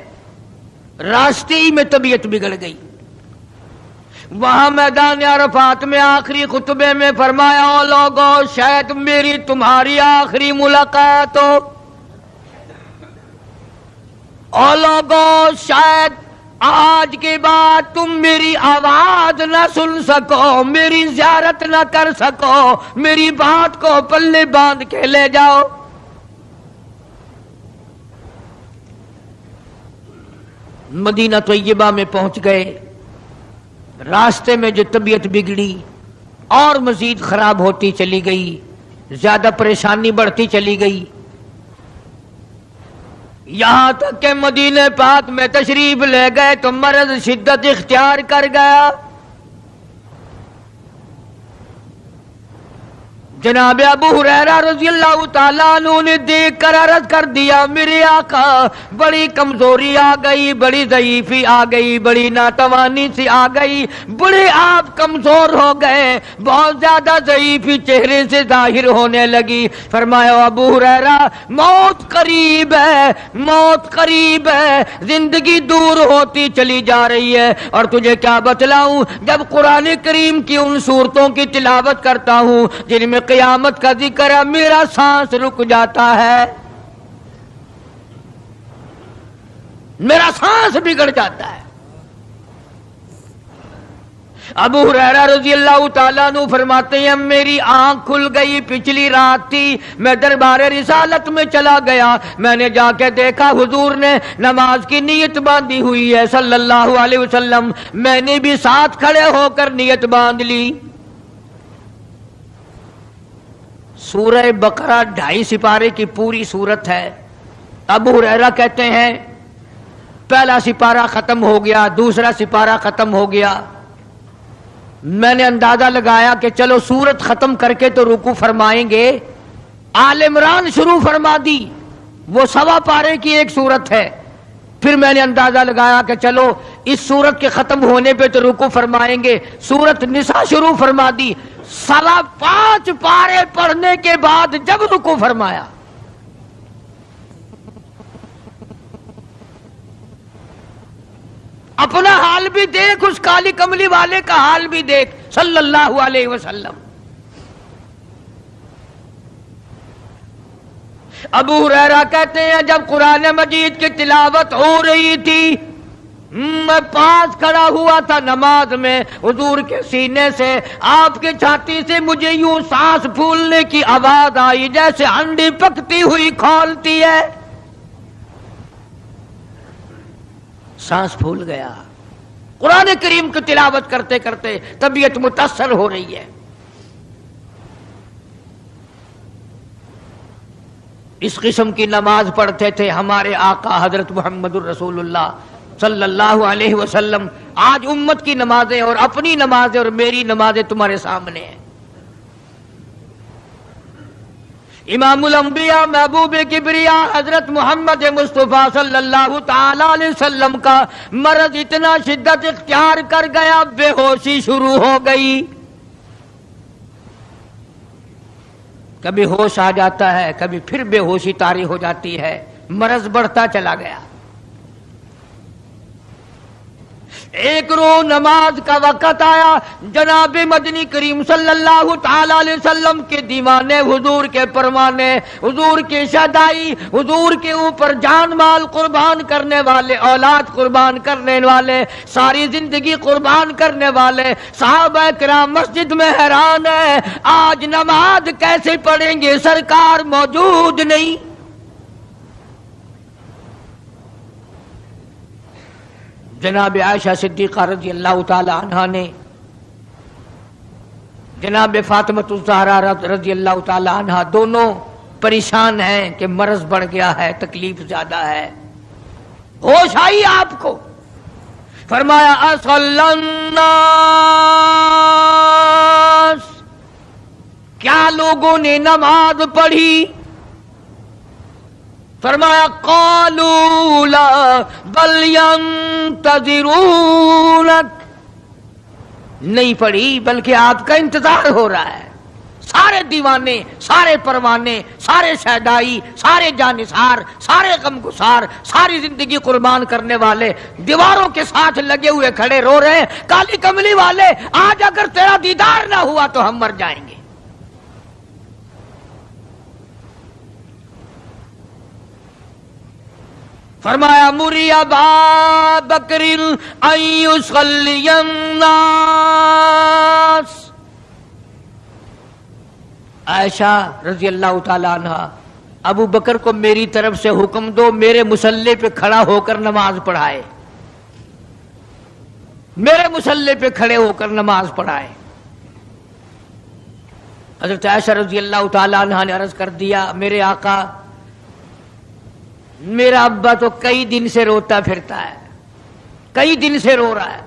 راستے ہی میں طبیعت بگڑ گئی۔ وہاں میدان عرفات میں آخری خطبے میں فرمایا، او لوگوں شاید میری تمہاری آخری ملاقات ہو، او لوگوں شاید آج کے بعد تم میری آواز نہ سن سکو، میری زیارت نہ کر سکو، میری بات کو پلے باندھ کے لے جاؤ۔ مدینہ طیبہ میں پہنچ گئے، راستے میں جو طبیعت بگڑی اور مزید خراب ہوتی چلی گئی، زیادہ پریشانی بڑھتی چلی گئی، یہاں تک کہ مدینہ پاک میں تشریف لے گئے تو مرض شدت اختیار کر گیا۔ جناب ابو ہریرہ رضی اللہ تعالیٰ عنہ نے دیکھ کر عرض کر دیا، میرے آقا بڑی کمزوری آ گئی، بڑی ضعیفی آ گئی، بڑی ناتوانی سی آ گئی، بڑے آپ کمزور ہو گئے، بہت زیادہ ضعیفی چہرے سے ظاہر ہونے لگی۔ فرمایا ابو ہریرہ موت قریب ہے، موت قریب ہے، زندگی دور ہوتی چلی جا رہی ہے، اور تجھے کیا بتلاؤں، جب قرآن کریم کی ان صورتوں کی تلاوت کرتا ہوں جن میں قیامت کا ذکر ہے، میرا سانس رک جاتا ہے، میرا سانس بگڑ جاتا ہے۔ ابو ہریرہ رضی اللہ تعالیٰ عنہ فرماتے ہیں میری آنکھ کھل گئی، پچھلی رات تھی، میں دربار رسالت میں چلا گیا، میں نے جا کے دیکھا حضور نے نماز کی نیت باندھی ہوئی ہے صلی اللہ علیہ وسلم، میں نے بھی ساتھ کھڑے ہو کر نیت باندھ لی۔ سورہ بقرہ 2.5 سپارے کی پوری صورت ہے۔ ابو ہریرہ کہتے ہیں پہلا سپارہ ختم ہو گیا، دوسرا سپارہ ختم ہو گیا، میں نے اندازہ لگایا کہ چلو سورت ختم کر کے تو رکوع فرمائیں گے، آل عمران شروع فرما دی، وہ 1.25 پارے کی ایک صورت ہے۔ پھر میں نے اندازہ لگایا کہ چلو اس صورت کے ختم ہونے پہ تو رکوع فرمائیں گے، سورت نساء شروع فرما دی، 5.25 پارے پڑھنے کے بعد جب رکوع فرمایا، اپنا حال بھی دیکھ، اس کالی کملی والے کا حال بھی دیکھ صلی اللہ علیہ وسلم۔ ابو ہریرہ کہتے ہیں جب قرآن مجید کی تلاوت ہو رہی تھی، میں پاس کھڑا ہوا تھا نماز میں، حضور کے سینے سے، آپ کے چھاتی سے مجھے یوں سانس پھولنے کی آواز آئی، جیسے ہنڈی پکتی ہوئی کھولتی ہے، سانس پھول گیا۔ قرآن کریم کی تلاوت کرتے کرتے طبیعت متاثر ہو رہی ہے۔ اس قسم کی نماز پڑھتے تھے ہمارے آقا حضرت محمد الرسول اللہ صلی اللہ علیہ وسلم۔ آج امت کی نمازیں اور اپنی نمازیں اور میری نمازیں تمہارے سامنے ہیں۔ امام الانبیاء محبوب کبریا حضرت محمد مصطفیٰ صلی اللہ تعالی علیہ وسلم کا مرض اتنا شدت اختیار کر گیا، بے ہوشی شروع ہو گئی. کبھی ہوش آ جاتا ہے، کبھی پھر بے ہوشی طاری ہو جاتی ہے، مرض بڑھتا چلا گیا. ایک روز نماز کا وقت آیا، جناب مدنی کریم صلی اللہ تعالی علیہ وسلم کے دیوانے، حضور کے پروانے، حضور کی شہدائی، حضور کے اوپر جان مال قربان کرنے والے، اولاد قربان کرنے والے، ساری زندگی قربان کرنے والے صحابہ کرام مسجد میں حیران ہیں، آج نماز کیسے پڑھیں گے، سرکار موجود نہیں. جناب عائشہ صدیقہ رضی اللہ تعالی عنہا نے جناب فاطمۃ الزہرا رضی اللہ تعالی عنہا دونوں پریشان ہیں کہ مرض بڑھ گیا ہے، تکلیف زیادہ ہے. ہوش آئی آپ کو، فرمایا اصلی الناس، کیا لوگوں نے نماز پڑھی؟ فرمایا قالوا لا بل ينتظرونك، نہیں پڑھی بلکہ آپ کا انتظار ہو رہا ہے. سارے دیوانے، سارے پروانے، سارے شہدائی، سارے جانثار، سارے غمگسار، ساری زندگی قربان کرنے والے دیواروں کے ساتھ لگے ہوئے کھڑے رو رہے ہیں، کالی کملی والے آج اگر تیرا دیدار نہ ہوا تو ہم مر جائیں گے. فرمایا مری ابا بکر ان یصلی الناس، عائشہ رضی اللہ تعالی عنہا، ابو بکر کو میری طرف سے حکم دو میرے مصلی پہ کھڑا ہو کر نماز پڑھائے، میرے مصلی پہ کھڑے ہو کر نماز پڑھائے. حضرت عائشہ رضی اللہ تعالی عنہا نے عرض کر دیا، میرے آقا میرا ابا تو کئی دن سے روتا پھرتا ہے، کئی دن سے رو رہا ہے.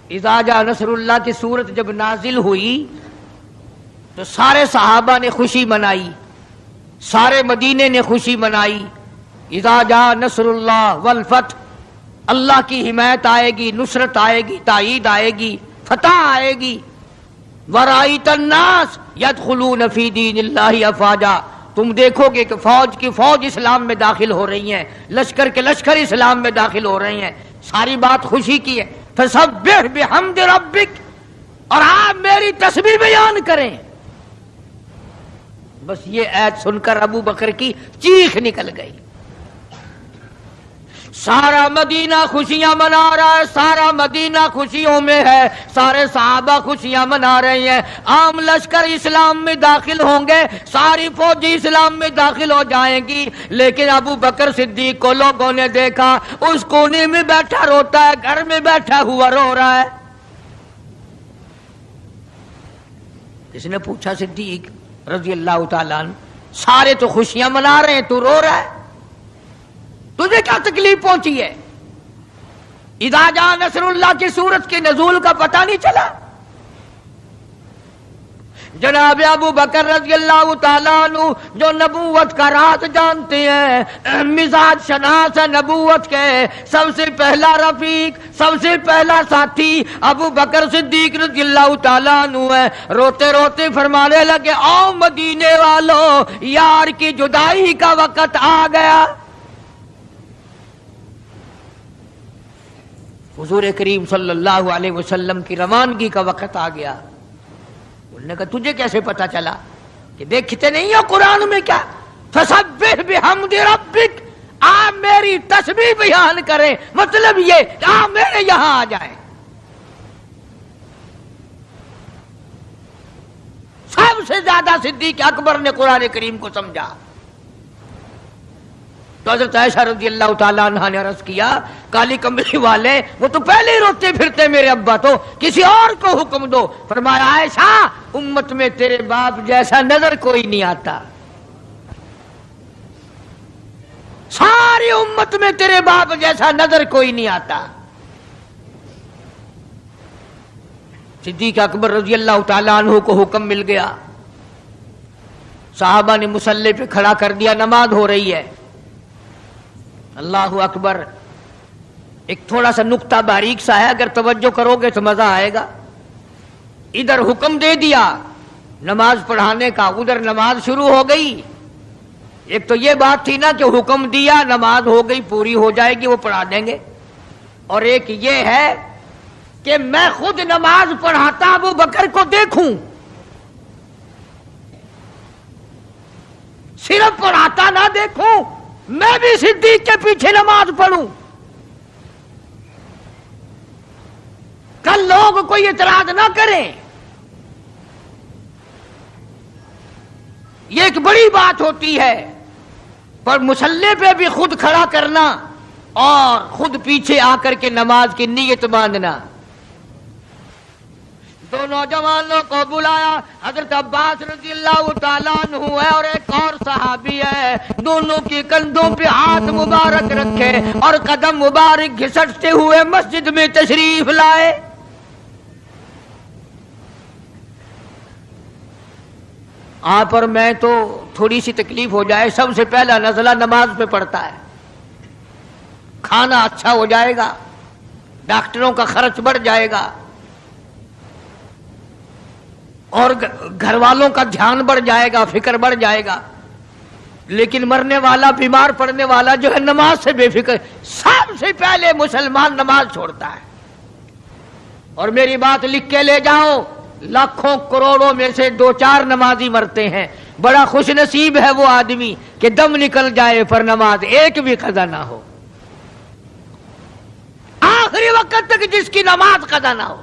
اذا جاء نصر اللہ کی صورت جب نازل ہوئی تو سارے صحابہ نے خوشی منائی، سارے مدینے نے خوشی منائی. اذا جاء نصر اللہ والفتح، اللہ کی حمایت آئے گی، نصرت آئے گی، تائید آئے گی، فتح آئے گی. ورأیت الناس یدخلون فی دین اللہ افواجا، تم دیکھو گے کہ فوج کی فوج اسلام میں داخل ہو رہی ہیں، لشکر کے لشکر اسلام میں داخل ہو رہی ہیں. ساری بات خوشی کی ہے. فسبح بحمد ربک، اور آپ میری تسبیح بیان کریں. بس یہ آیت سن کر ابو بکر کی چیخ نکل گئی. سارا مدینہ خوشیاں منا رہا ہے، سارا مدینہ خوشیوں میں ہے، سارے صحابہ خوشیاں منا رہے ہیں. عام لشکر اسلام میں داخل ہوں گے، ساری فوجی اسلام میں داخل ہو جائیں گی، لیکن ابو بکر صدیق کو لوگوں نے دیکھا اس کونے میں بیٹھا روتا ہے، گھر میں بیٹھا ہوا رو رہا ہے. کسی نے پوچھا صدیق رضی اللہ تعالیٰ عنہ، سارے تو خوشیاں منا رہے ہیں، تو رو رہا ہے، تجھے کیا تکلیف پہنچی ہے؟ اذا جاء نصر اللہ کی سورت کے نزول کا پتہ نہیں چلا؟ جناب ابو بکر رضی اللہ تعالیٰ عنہ جو نبوت کا راز جانتے ہیں، مزاج شناس نبوت کے، سب سے پہلا رفیق، سب سے پہلا ساتھی ابو بکر صدیق رضی اللہ تعالیٰ عنہ ہے. روتے روتے فرمانے لگے، او مدینے والوں، یار کی جدائی کا وقت آ گیا. حضور کریم صلی اللہ علیہ وسلم کی روانگی کا وقت آ گیا. انہوں نے کہا تجھے کیسے پتا چلا؟ کہ دیکھتے نہیں ہو قرآن میں کیا، فسبح بحمد ربک، آپ میری تسبیح بیان کریں، مطلب یہ کہ آپ میرے یہاں آ جائیں. سب سے زیادہ صدیق اکبر نے قرآن کریم کو سمجھا. تو حضرت عائشہ رضی اللہ تعالیٰ عنہ نے عرض کیا، کالی کملی والے وہ تو پہلے ہی روتے پھرتے میرے ابا، تو کسی اور کو حکم دو. فرمایا عائشہ، امت میں تیرے باپ جیسا نظر کوئی نہیں آتا، ساری امت میں تیرے باپ جیسا نظر کوئی نہیں آتا. صدیق اکبر رضی اللہ تعالیٰ عنہ کو حکم مل گیا. صحابہ نے مصلی پہ کھڑا کر دیا، نماز ہو رہی ہے۔ اللہ اکبر۔ ایک تھوڑا سا نقطہ باریک سا ہے، اگر توجہ کرو گے تو مزہ آئے گا۔ ادھر حکم دے دیا نماز پڑھانے کا، ادھر نماز شروع ہو گئی۔ ایک تو یہ بات تھی نا کہ حکم دیا، نماز ہو گئی، پوری ہو جائے گی، وہ پڑھا دیں گے، اور ایک یہ ہے کہ میں خود نماز پڑھاتا ابو بکر کو دیکھوں، صرف پڑھاتا نہ دیکھوں، میں بھی صدیق کے پیچھے نماز پڑھوں۔ کل لوگ کوئی اعتراض نہ کریں، یہ ایک بڑی بات ہوتی ہے، پر مصلی پہ بھی خود کھڑا کرنا اور خود پیچھے آ کر کے نماز کی نیت باندھنا۔ دو نوجوانوں کو بلایا، حضرت عباس رضی اللہ تعالیٰ عنہ ہے اور ایک اور صحابی ہے، دونوں کی کندھوں پہ ہاتھ مبارک رکھے اور قدم مبارک گھسٹتے ہوئے مسجد میں تشریف لائے۔ آپ اور میں تو تھوڑی سی تکلیف ہو جائے، سب سے پہلا نزلہ نماز پہ پڑتا ہے، کھانا اچھا ہو جائے گا، ڈاکٹروں کا خرچ بڑھ جائے گا، اور گھر والوں کا دھیان بڑھ جائے گا، فکر بڑھ جائے گا، لیکن مرنے والا، بیمار پڑنے والا جو ہے نماز سے بے فکر، سب سے پہلے مسلمان نماز چھوڑتا ہے۔ اور میری بات لکھ کے لے جاؤ، لاکھوں کروڑوں میں سے 2-4 نمازی مرتے ہیں، بڑا خوش نصیب ہے وہ آدمی کہ دم نکل جائے پر نماز ایک بھی قضا نہ ہو، آخری وقت تک جس کی نماز قضا نہ ہو۔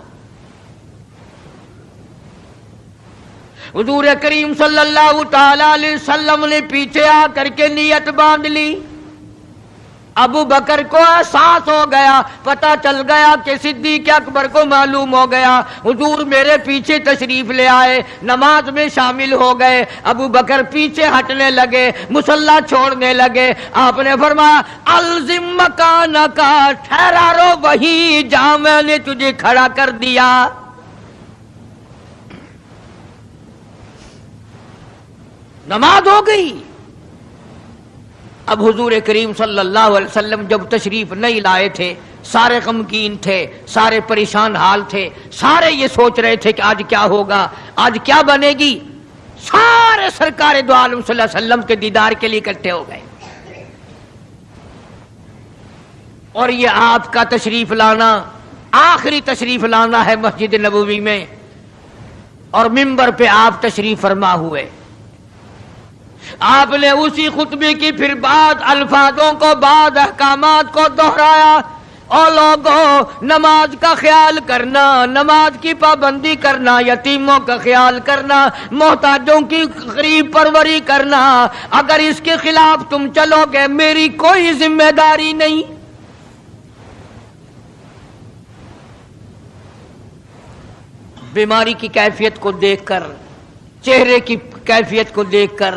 حضور کریم صلی اللہ تعالی علیہ وسلم نے پیچھے آ کر کے نیت باندھ لی۔ ابو بکر کو احساس ہو گیا، پتہ چل گیا کہ صدیق اکبر کو معلوم ہو گیا، حضور میرے پیچھے تشریف لے آئے، نماز میں شامل ہو گئے۔ ابو بکر پیچھے ہٹنے لگے، مصلی چھوڑنے لگے۔ آپ نے فرمایا الزم مکانک، ٹھہرا رو وہیں جہاں میں نے تجھے کھڑا کر دیا۔ نماز ہو گئی۔ اب حضور کریم صلی اللہ علیہ وسلم جب تشریف نہیں لائے تھے، سارے غمگین تھے، سارے پریشان حال تھے، سارے یہ سوچ رہے تھے کہ آج کیا ہوگا، آج کیا بنے گی۔ سارے سرکار دو عالم صلی اللہ علیہ وسلم کے دیدار کے لیے اکٹھے ہو گئے، اور یہ آپ کا تشریف لانا، آخری تشریف لانا ہے مسجد نبوی میں، اور منبر پہ آپ تشریف فرما ہوئے۔ آپ نے اسی خطبے کی پھر بعد الفاظوں کو، بعد احکامات کو دہرایا، اور لوگوں نماز کا خیال کرنا، نماز کی پابندی کرنا، یتیموں کا خیال کرنا، محتاجوں کی غریب پروری کرنا، اگر اس کے خلاف تم چلو گے میری کوئی ذمہ داری نہیں۔ بیماری کی کیفیت کو دیکھ کر، چہرے کی کیفیت کو دیکھ کر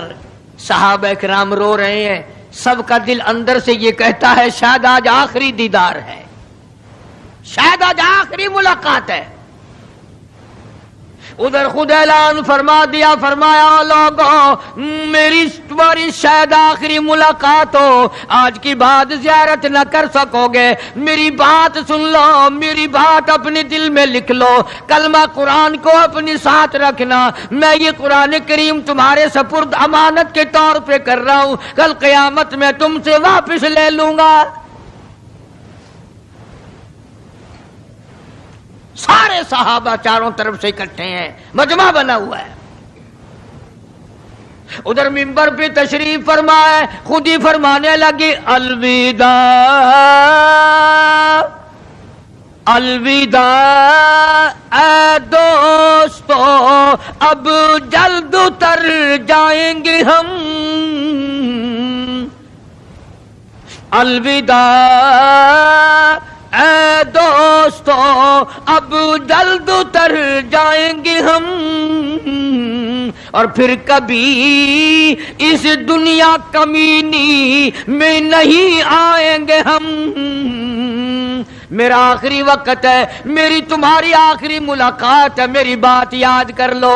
صحابہ کرام رو رہے ہیں، سب کا دل اندر سے یہ کہتا ہے شاید آج آخری دیدار ہے، شاید آج آخری ملاقات ہے۔ ادھر خود اعلان فرما دیا، فرمایا لوگوں میری تمہاری شاید آخری ملاقات ہو، آج کی بعد زیارت نہ کر سکو گے، میری بات سن لو، میری بات اپنے دل میں لکھ لو، کلمہ قرآن کو اپنے ساتھ رکھنا، میں یہ قرآن کریم تمہارے سپرد امانت کے طور پہ کر رہا ہوں، کل قیامت میں تم سے واپس لے لوں گا۔ سارے صحابہ چاروں طرف سے اکٹھے ہیں، مجمع بنا ہوا ہے۔ ادھر منبر پہ تشریف فرمائے، خود ہی فرمانے لگی الوداع الوداع اے دوستو، اب جلد اتر جائیں گے ہم، الوداع اے دوستو اب جلد اتر جائیں گے ہم، اور پھر کبھی اس دنیا کمینی میں نہیں آئیں گے ہم، میرا آخری وقت ہے، میری تمہاری آخری ملاقات ہے، میری بات یاد کر لو۔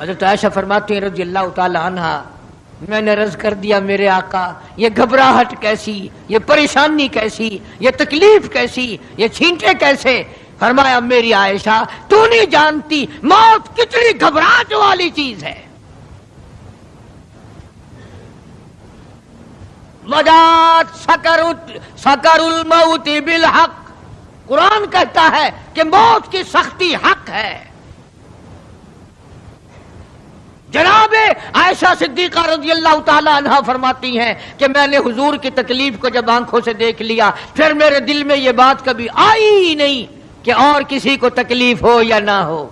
حضرت عائشہ فرماتی ہیں رضی اللہ تعالی عنہا، میں نے عرض کر دیا میرے آقا یہ گھبراہٹ کیسی، یہ پریشانی کیسی، یہ تکلیف کیسی، یہ چھینٹے کیسے؟ فرمایا میری عائشہ تو نہیں جانتی موت کتنی گھبراہٹ والی چیز ہے۔ وجات سکر الموت بالحق، قرآن کہتا ہے کہ موت کی سختی حق ہے۔ جناب عائشہ صدیقہ رضی اللہ تعالی عنہا فرماتی ہیں کہ میں نے حضور کی تکلیف کو جب آنکھوں سے دیکھ لیا پھر میرے دل میں یہ بات کبھی آئی ہی نہیں کہ اور کسی کو تکلیف ہو یا نہ ہو۔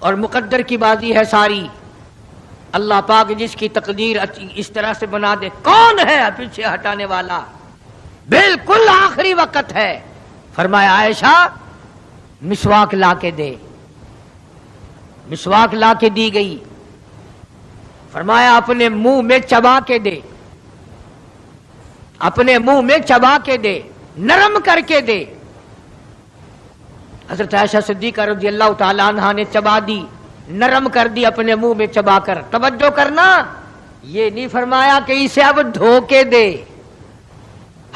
اور مقدر کی بازی ہے ساری، اللہ پاک جس کی تقدیر اس طرح سے بنا دے، کون ہے پیچھے ہٹانے والا؟ بالکل آخری وقت ہے۔ فرمایا عائشہ مسواک لا کے دے، مسواک لا کے دی گئی۔ فرمایا اپنے منہ میں چبا کے دے، اپنے منہ میں چبا کے دے، نرم کر کے دے۔ حضرت عائشہ صدیقہ رضی اللہ تعالی عنہا نے چبا دی، نرم کر دی اپنے منہ میں چبا کر۔ توجہ کرنا، یہ نہیں فرمایا کہ اسے اب دھو کے دے۔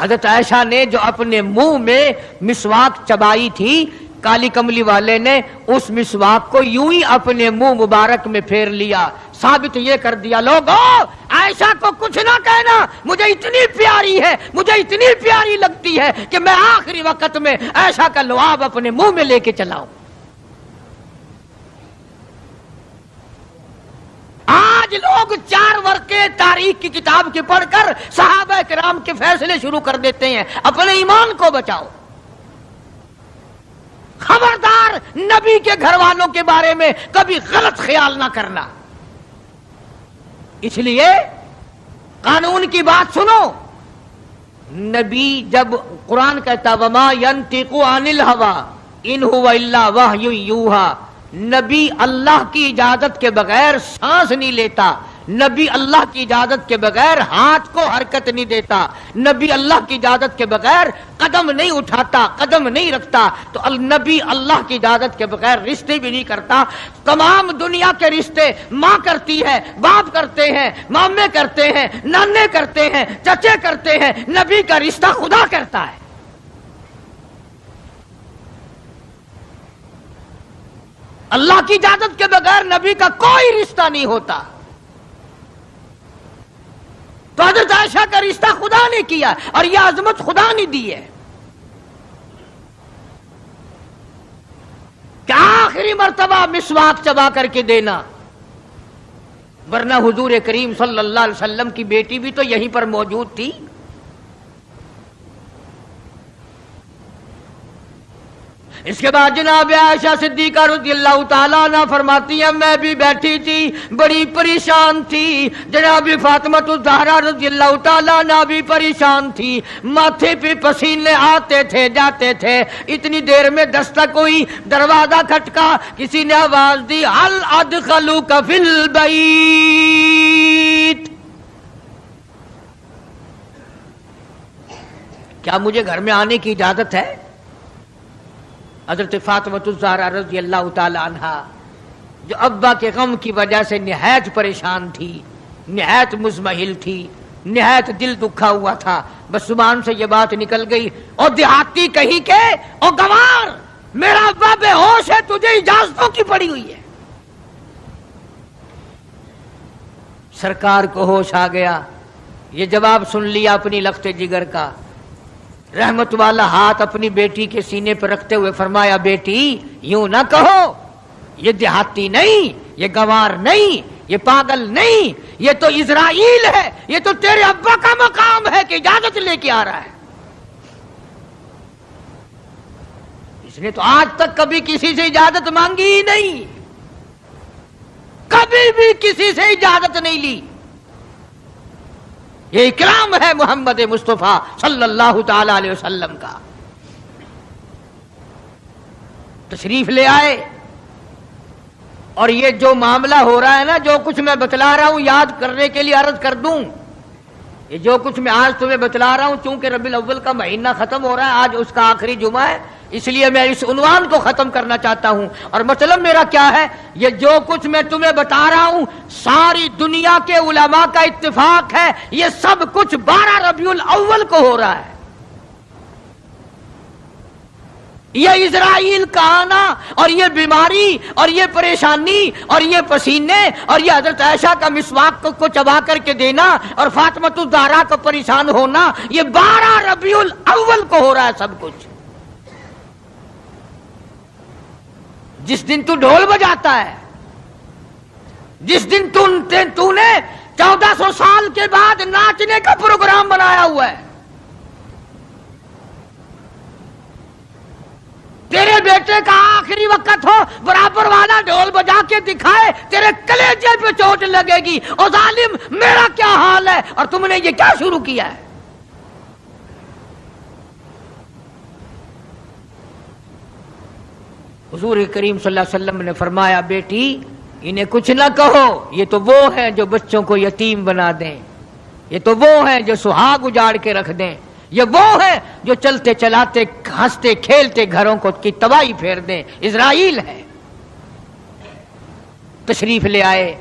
حضرت عائشہ نے جو اپنے منہ میں مسواک چبائی تھی، کالی کملی والے نے اس مسواک کو یوں ہی اپنے منہ مبارک میں پھیر لیا، ثابت یہ کر دیا لوگو عائشہ کو کچھ نہ کہنا، مجھے اتنی پیاری ہے، مجھے اتنی پیاری لگتی ہے کہ میں آخری وقت میں عائشہ کا لعاب اپنے منہ میں لے کے چلاؤں۔ آج لوگ 4 ورقے تاریخ کی کتاب کے پڑھ کر صحابہ کرام کے فیصلے شروع کر دیتے ہیں۔ اپنے ایمان کو بچاؤ، خبردار نبی کے گھر والوں کے بارے میں کبھی غلط خیال نہ کرنا۔ اس لیے قانون کی بات سنو، نبی جب قرآن کہتا وما ينطق عن الهوى ان هو الا وحی یوحی، نبی اللہ کی اجازت کے بغیر سانس نہیں لیتا، نبی اللہ کی اجازت کے بغیر ہاتھ کو حرکت نہیں دیتا، نبی اللہ کی اجازت کے بغیر قدم نہیں اٹھاتا، قدم نہیں رکھتا، تو نبی اللہ کی اجازت کے بغیر رشتے بھی نہیں کرتا۔ تمام دنیا کے رشتے ماں کرتی ہے، باپ کرتے ہیں، مامے کرتے ہیں، نانے کرتے ہیں، چچے کرتے ہیں، نبی کا رشتہ خدا کرتا ہے۔ اللہ کی اجازت کے بغیر نبی کا کوئی رشتہ نہیں ہوتا۔ تو حضرت عائشہ کا رشتہ خدا نے کیا اور یہ عظمت خدا نے دی ہے کہ آخری مرتبہ مسواک چبا کر کے دینا، ورنہ حضور کریم صلی اللہ علیہ وسلم کی بیٹی بھی تو یہیں پر موجود تھی۔ اس کے بعد جناب عائشہ صدیقہ رضی اللہ تعالیٰ عنہ فرماتی ہیں میں بھی بیٹھی تھی، بڑی پریشان تھی۔ جناب فاطمہ الزہرا رضی اللہ تعالیٰ عنہ بھی پریشان تھی، ماتھے پہ پسینے آتے تھے جاتے تھے۔ اتنی دیر میں دستک ہوئی، دروازہ کھٹکا، کسی نے آواز دی ہل ادخلوک فی البیت، کیا مجھے گھر میں آنے کی اجازت ہے؟ حضرت فاطمہ الزہرا رضی اللہ تعالی عنہا جو ابا کے غم کی وجہ سے نہایت پریشان تھی، نہایت مزمحل تھی، نہایت دل دکھا ہوا تھا، بس زبان سے یہ بات نکل گئی اور دیہاتی کہیں کہ او گوار میرا ابا بے ہوش ہے، تجھے اجازتوں کی پڑی ہوئی ہے۔ سرکار کو ہوش آ گیا، یہ جواب سن لیا اپنی لخت جگر کا، رحمت والا ہاتھ اپنی بیٹی کے سینے پر رکھتے ہوئے فرمایا بیٹی یوں نہ کہو، یہ دیہاتی نہیں، یہ گوار نہیں، یہ پاگل نہیں، یہ تو اسرائیل ہے، یہ تو تیرے ابا کا مقام ہے کہ اجازت لے کے آ رہا ہے۔ اس نے تو آج تک کبھی کسی سے اجازت مانگی ہی نہیں، کبھی بھی کسی سے اجازت نہیں لی۔ یہ اکرام ہے محمد مصطفیٰ صلی اللہ تعالی علیہ وسلم کا۔ تشریف لے آئے اور یہ جو معاملہ ہو رہا ہے نا، جو کچھ میں بتلا رہا ہوں یاد کرنے کے لیے عرض کر دوں یہ جو کچھ میں آج تمہیں بتلا رہا ہوں، چونکہ ربیع الاول کا مہینہ ختم ہو رہا ہے، آج اس کا آخری جمعہ ہے، اس لیے میں اس عنوان کو ختم کرنا چاہتا ہوں۔ اور مطلب میرا کیا ہے، یہ جو کچھ میں تمہیں بتا رہا ہوں ساری دنیا کے علماء کا اتفاق ہے، یہ سب کچھ 12 ربیع الاول کو ہو رہا ہے۔ یہ اسرائیل کا آنا اور یہ بیماری اور یہ پریشانی اور یہ پسینے اور یہ حضرت عائشہ کا مسواک کو چبا کر کے دینا اور فاطمۃ الزہرا کا پریشان ہونا، یہ 12 ربیع الاول کو ہو رہا ہے سب کچھ۔ جس دن تو ڈھول بجاتا ہے، جس دن تو نے 1400 سال کے بعد ناچنے کا پروگرام بنایا ہوا ہے، تیرے بیٹے کا آخری وقت ہو، برابر والا ڈھول بجا کے دکھائے، تیرے کلیجے پہ چوٹ لگے گی، او ظالم میرا کیا حال ہے، اور تم نے یہ کیا شروع کیا ہے؟ حضور کریم صلی اللہ علیہ وسلم نے فرمایا، بیٹی انہیں کچھ نہ کہو، یہ تو وہ ہیں جو بچوں کو یتیم بنا دیں، یہ تو وہ ہیں جو سہاگ اجاڑ کے رکھ دیں، یہ وہ ہیں جو چلتے چلاتے ہنستے کھیلتے گھروں کو کی تباہی پھیر دیں۔ اسرائیل ہے۔ تشریف لے آئے،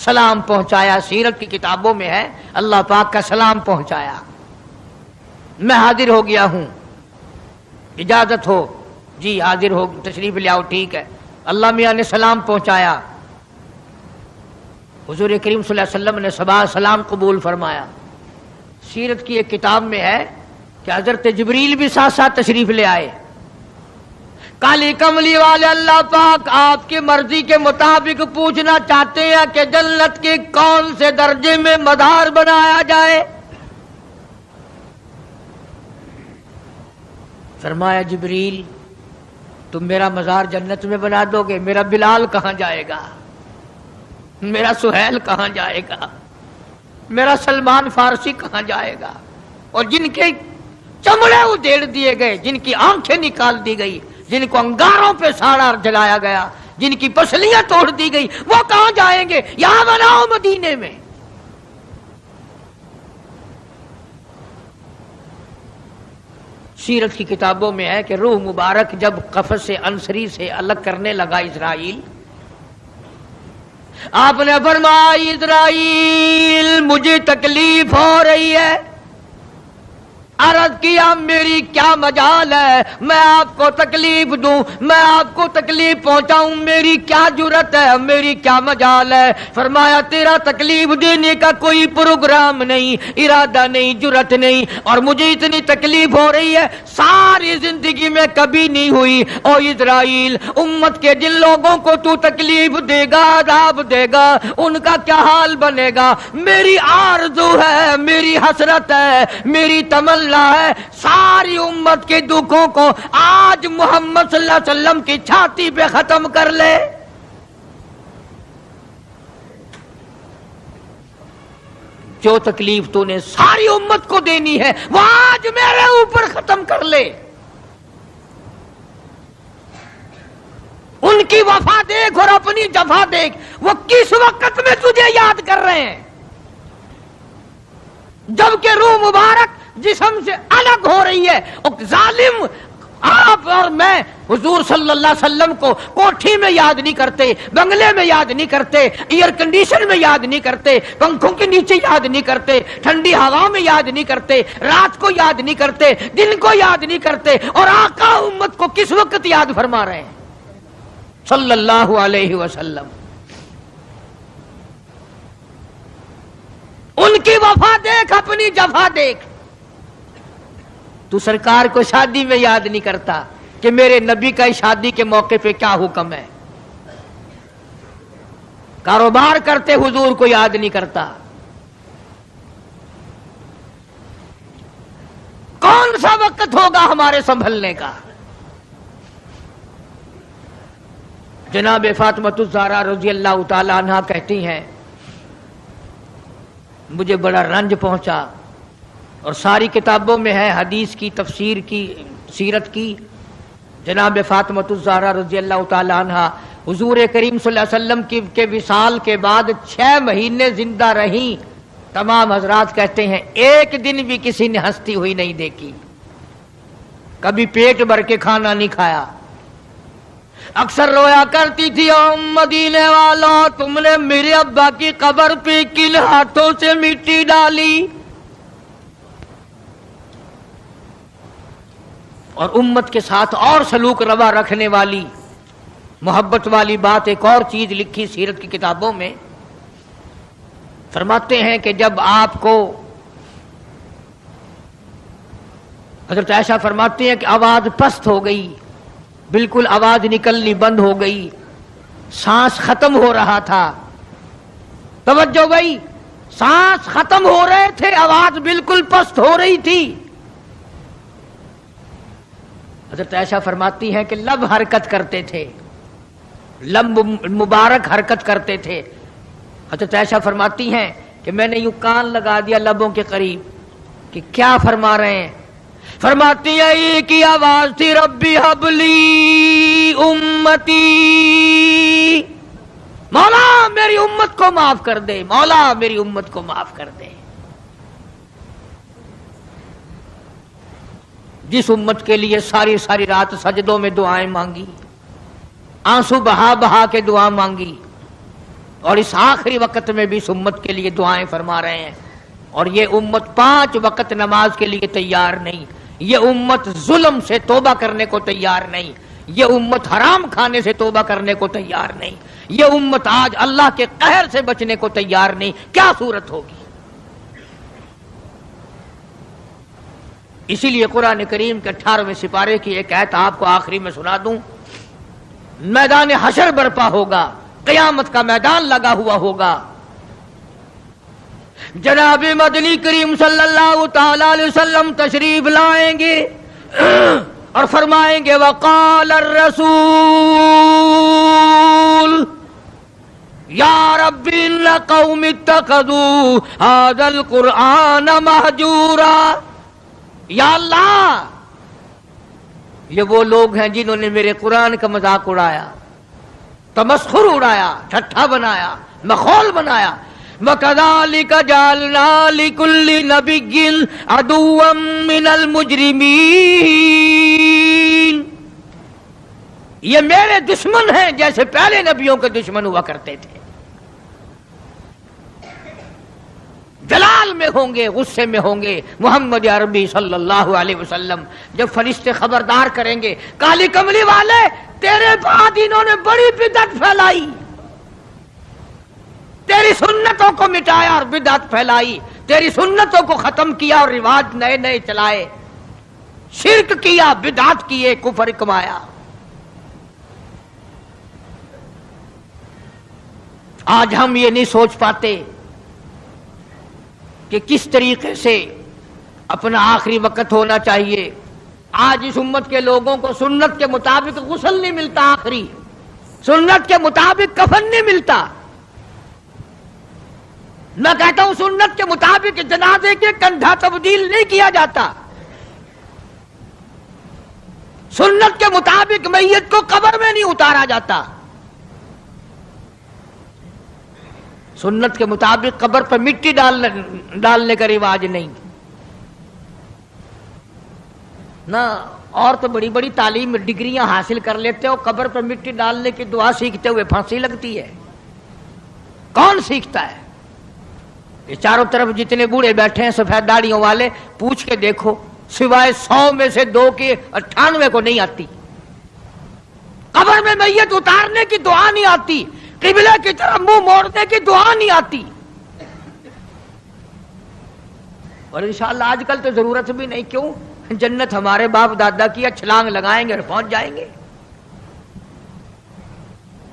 سلام پہنچایا، سیرت کی کتابوں میں ہے اللہ پاک کا سلام پہنچایا، میں حاضر ہو گیا ہوں، اجازت ہو؟ جی حاضر ہو، تشریف لے آؤ، ٹھیک ہے۔ اللہ میاں نے سلام پہنچایا، حضور کریم صلی اللہ علیہ وسلم نے سلام قبول فرمایا۔ سیرت کی ایک کتاب میں ہے کہ حضرت جبریل بھی ساتھ ساتھ تشریف لے آئے۔ کالی کملی والے اللہ پاک آپ کی مرضی کے مطابق پوچھنا چاہتے ہیں کہ جنت کے کون سے درجے میں مدار بنایا جائے؟ فرمایا جبریل تم میرا مزار جنت میں بنا دو گے، میرا بلال کہاں جائے گا، میرا سہیل کہاں جائے گا، میرا سلمان فارسی کہاں جائے گا؟ اور جن کے چمڑے ادھیڑ دیے گئے، جن کی آنکھیں نکال دی گئی، جن کو انگاروں پہ ساڑا جلایا گیا، جن کی پسلیاں توڑ دی گئی، وہ کہاں جائیں گے؟ یہاں بناؤ مدینے میں۔ سیرت کی کتابوں میں ہے کہ روح مبارک جب قفس انصری سے الگ کرنے لگا اسرائیل، آپ نے فرمایا اسرائیل مجھے تکلیف ہو رہی ہے۔ عرض کیا میری کیا مجال ہے، میں آپ کو تکلیف دوں، میں آپ کو تکلیف پہنچاؤں، میری کیا جرت ہے، میری کیا مجال ہے؟ فرمایا تیرا تکلیف دینے کا کوئی پروگرام نہیں، ارادہ نہیں، جرت نہیں، اور مجھے اتنی تکلیف ہو رہی ہے ساری زندگی میں کبھی نہیں ہوئی۔ او اسرائیل، امت کے جن لوگوں کو تو تکلیف دے گا، عذاب دے گا، ان کا کیا حال بنے گا؟ میری آرزو ہے، میری حسرت ہے، میری تمنا ہے، ساری امت کے دکھوں کو آج محمد صلی اللہ علیہ وسلم کی چھاتی پہ ختم کر لے۔ جو تکلیف تو نے ساری امت کو دینی ہے وہ آج میرے اوپر ختم کر لے۔ ان کی وفا دیکھ اور اپنی جفا دیکھ، وہ کس وقت میں تجھے یاد کر رہے ہیں جبکہ روح مبارک جسم سے الگ ہو رہی ہے۔ ظالم، آپ اور میں حضور صلی اللہ علیہ وسلم کو کوٹھی میں یاد نہیں کرتے، بنگلے میں یاد نہیں کرتے، ایئر کنڈیشن میں یاد نہیں کرتے، پنکھوں کے نیچے یاد نہیں کرتے، ٹھنڈی ہوا میں یاد نہیں کرتے، رات کو یاد نہیں کرتے، دن کو یاد نہیں کرتے، اور آقا امت کو کس وقت یاد فرما رہے ہیں صلی اللہ علیہ وسلم۔ ان کی وفا دیکھ، اپنی جفا دیکھ۔ تو سرکار کو شادی میں یاد نہیں کرتا کہ میرے نبی کا شادی کے موقع پہ کیا حکم ہے۔ کاروبار کرتے حضور کو یاد نہیں کرتا۔ کون سا وقت ہوگا ہمارے سنبھلنے کا؟ جناب فاطمۃ الزہرا رضی اللہ تعالی عنہا کہتی ہیں مجھے بڑا رنج پہنچا، اور ساری کتابوں میں ہے حدیث کی، تفسیر کی، سیرت کی، جناب فاطمۃ الزہرا رضی اللہ تعالی عنہا حضور کریم صلی اللہ علیہ وسلم کے وصال کے بعد 6 مہینے زندہ رہیں، تمام حضرات کہتے ہیں ایک دن بھی کسی نے ہنستی ہوئی نہیں دیکھی، کبھی پیٹ بھر کے کھانا نہیں کھایا، اکثر رویا کرتی تھی او مدینے والا تم نے میرے ابا کی قبر پہ کن ہاتھوں سے مٹی ڈالی. اور امت کے ساتھ اور سلوک روا رکھنے والی محبت والی بات ایک اور چیز لکھی سیرت کی کتابوں میں، فرماتے ہیں کہ جب آپ کو حضرت عائشہ فرماتی ہیں کہ آواز پست ہو گئی، بالکل آواز نکلنی بند ہو گئی، سانس ختم ہو رہا تھا. توجہ گئی، سانس ختم ہو رہے تھے، آواز بالکل پست ہو رہی تھی. حضرت عائشہ فرماتی ہیں کہ لب حرکت کرتے تھے، لب مبارک حرکت کرتے تھے. حضرت عائشہ فرماتی ہیں کہ میں نے یوں کان لگا دیا لبوں کے قریب کہ کیا فرما رہے ہیں. فرماتی ہیں ایک ہی آواز تھی ربی حبلی امتی، مولا میری امت کو معاف کر دے، مولا میری امت کو معاف کر دے. جس امت کے لیے ساری ساری رات سجدوں میں دعائیں مانگی، آنسو بہا بہا کے دعا مانگی، اور اس آخری وقت میں بھی اس امت کے لیے دعائیں فرما رہے ہیں. اور یہ امت 5 وقت نماز کے لیے تیار نہیں، یہ امت ظلم سے توبہ کرنے کو تیار نہیں، یہ امت حرام کھانے سے توبہ کرنے کو تیار نہیں، یہ امت آج اللہ کے قہر سے بچنے کو تیار نہیں. کیا صورت ہوگی؟ اسی لیے قرآن کریم کے 18ویں سپارے کی ایک آیت آپ کو آخری میں سنا دوں. میدان حشر برپا ہوگا، قیامت کا میدان لگا ہوا ہوگا، جناب مدنی کریم صلی اللہ تعالی علیہ وسلم تشریف لائیں گے اور فرمائیں گے وقال الرسول یا رب ان قوم اتخذوا هذا القرآن مہجورا. یا اللہ، یہ وہ لوگ ہیں جنہوں نے میرے قرآن کا مذاق اڑایا، تمسخر اڑایا، ٹھٹھا بنایا، مخول بنایا. وَكَذَلِكَ جَعَلْنَا لِكُلِّ نَبِيٍّ عَدُوًّا مِّنَ الْمُجْرِمِينَ. یہ میرے دشمن ہیں جیسے پہلے نبیوں کے دشمن ہوا کرتے تھے. جلال میں ہوں گے، غصے میں ہوں گے. محمد عربی صلی اللہ علیہ وسلم جب فرشتے خبردار کریں گے کالی کملی والے تیرے بعد انہوں نے بڑی بدعت پھیلائی، تیری سنتوں کو مٹایا اور بدعت پھیلائی، تیری سنتوں کو ختم کیا اور رواج نئے نئے چلائے، شرک کیا، بدعت کیے، کفر کمایا. آج ہم یہ نہیں سوچ پاتے کہ کس طریقے سے اپنا آخری وقت ہونا چاہیے. آج اس امت کے لوگوں کو سنت کے مطابق غسل نہیں ملتا، آخری سنت کے مطابق کفن نہیں ملتا. میں کہتا ہوں سنت کے مطابق جنازے کے کندھا تبدیل نہیں کیا جاتا، سنت کے مطابق میت کو قبر میں نہیں اتارا جاتا، سنت کے مطابق قبر پر مٹی ڈالنے کا رواج نہیں نہ. اور تو بڑی بڑی تعلیم ڈگریاں حاصل کر لیتے ہو، قبر پر مٹی ڈالنے کی دعا سیکھتے ہوئے پھانسی لگتی ہے. کون سیکھتا ہے؟ یہ چاروں طرف جتنے بوڑھے بیٹھے ہیں سفید داڑیوں والے، پوچھ کے دیکھو، سوائے 100 میں سے 2 کے 98 کو نہیں آتی. قبر میں میت اتارنے کی دعا نہیں آتی، قبلہ کی طرف منہ موڑنے کی دعا نہیں آتی. اور انشاءاللہ آج کل تو ضرورت بھی نہیں. کیوں؟ جنت ہمارے باپ دادا کی، چھلانگ لگائیں گے اور پہنچ جائیں گے.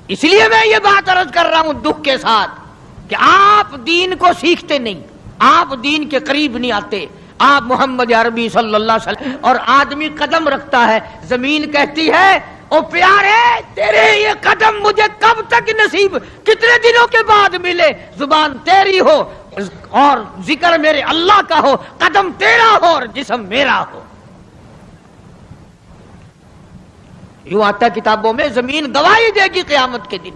اس لیے میں یہ بات عرض کر رہا ہوں دکھ کے ساتھ کہ آپ دین کو سیکھتے نہیں، آپ دین کے قریب نہیں آتے. آپ محمد عربی صلی اللہ علیہ وسلم، اور آدمی قدم رکھتا ہے، زمین کہتی ہے او پیارے تیرے یہ قدم مجھے کب تک نصیب، کتنے دنوں کے بعد ملے. زبان تیری ہو اور ذکر میرے اللہ کا ہو، قدم تیرا ہو اور جسم میرا ہو. یوں آتا کتابوں میں زمین گواہی دے گی قیامت کے دن.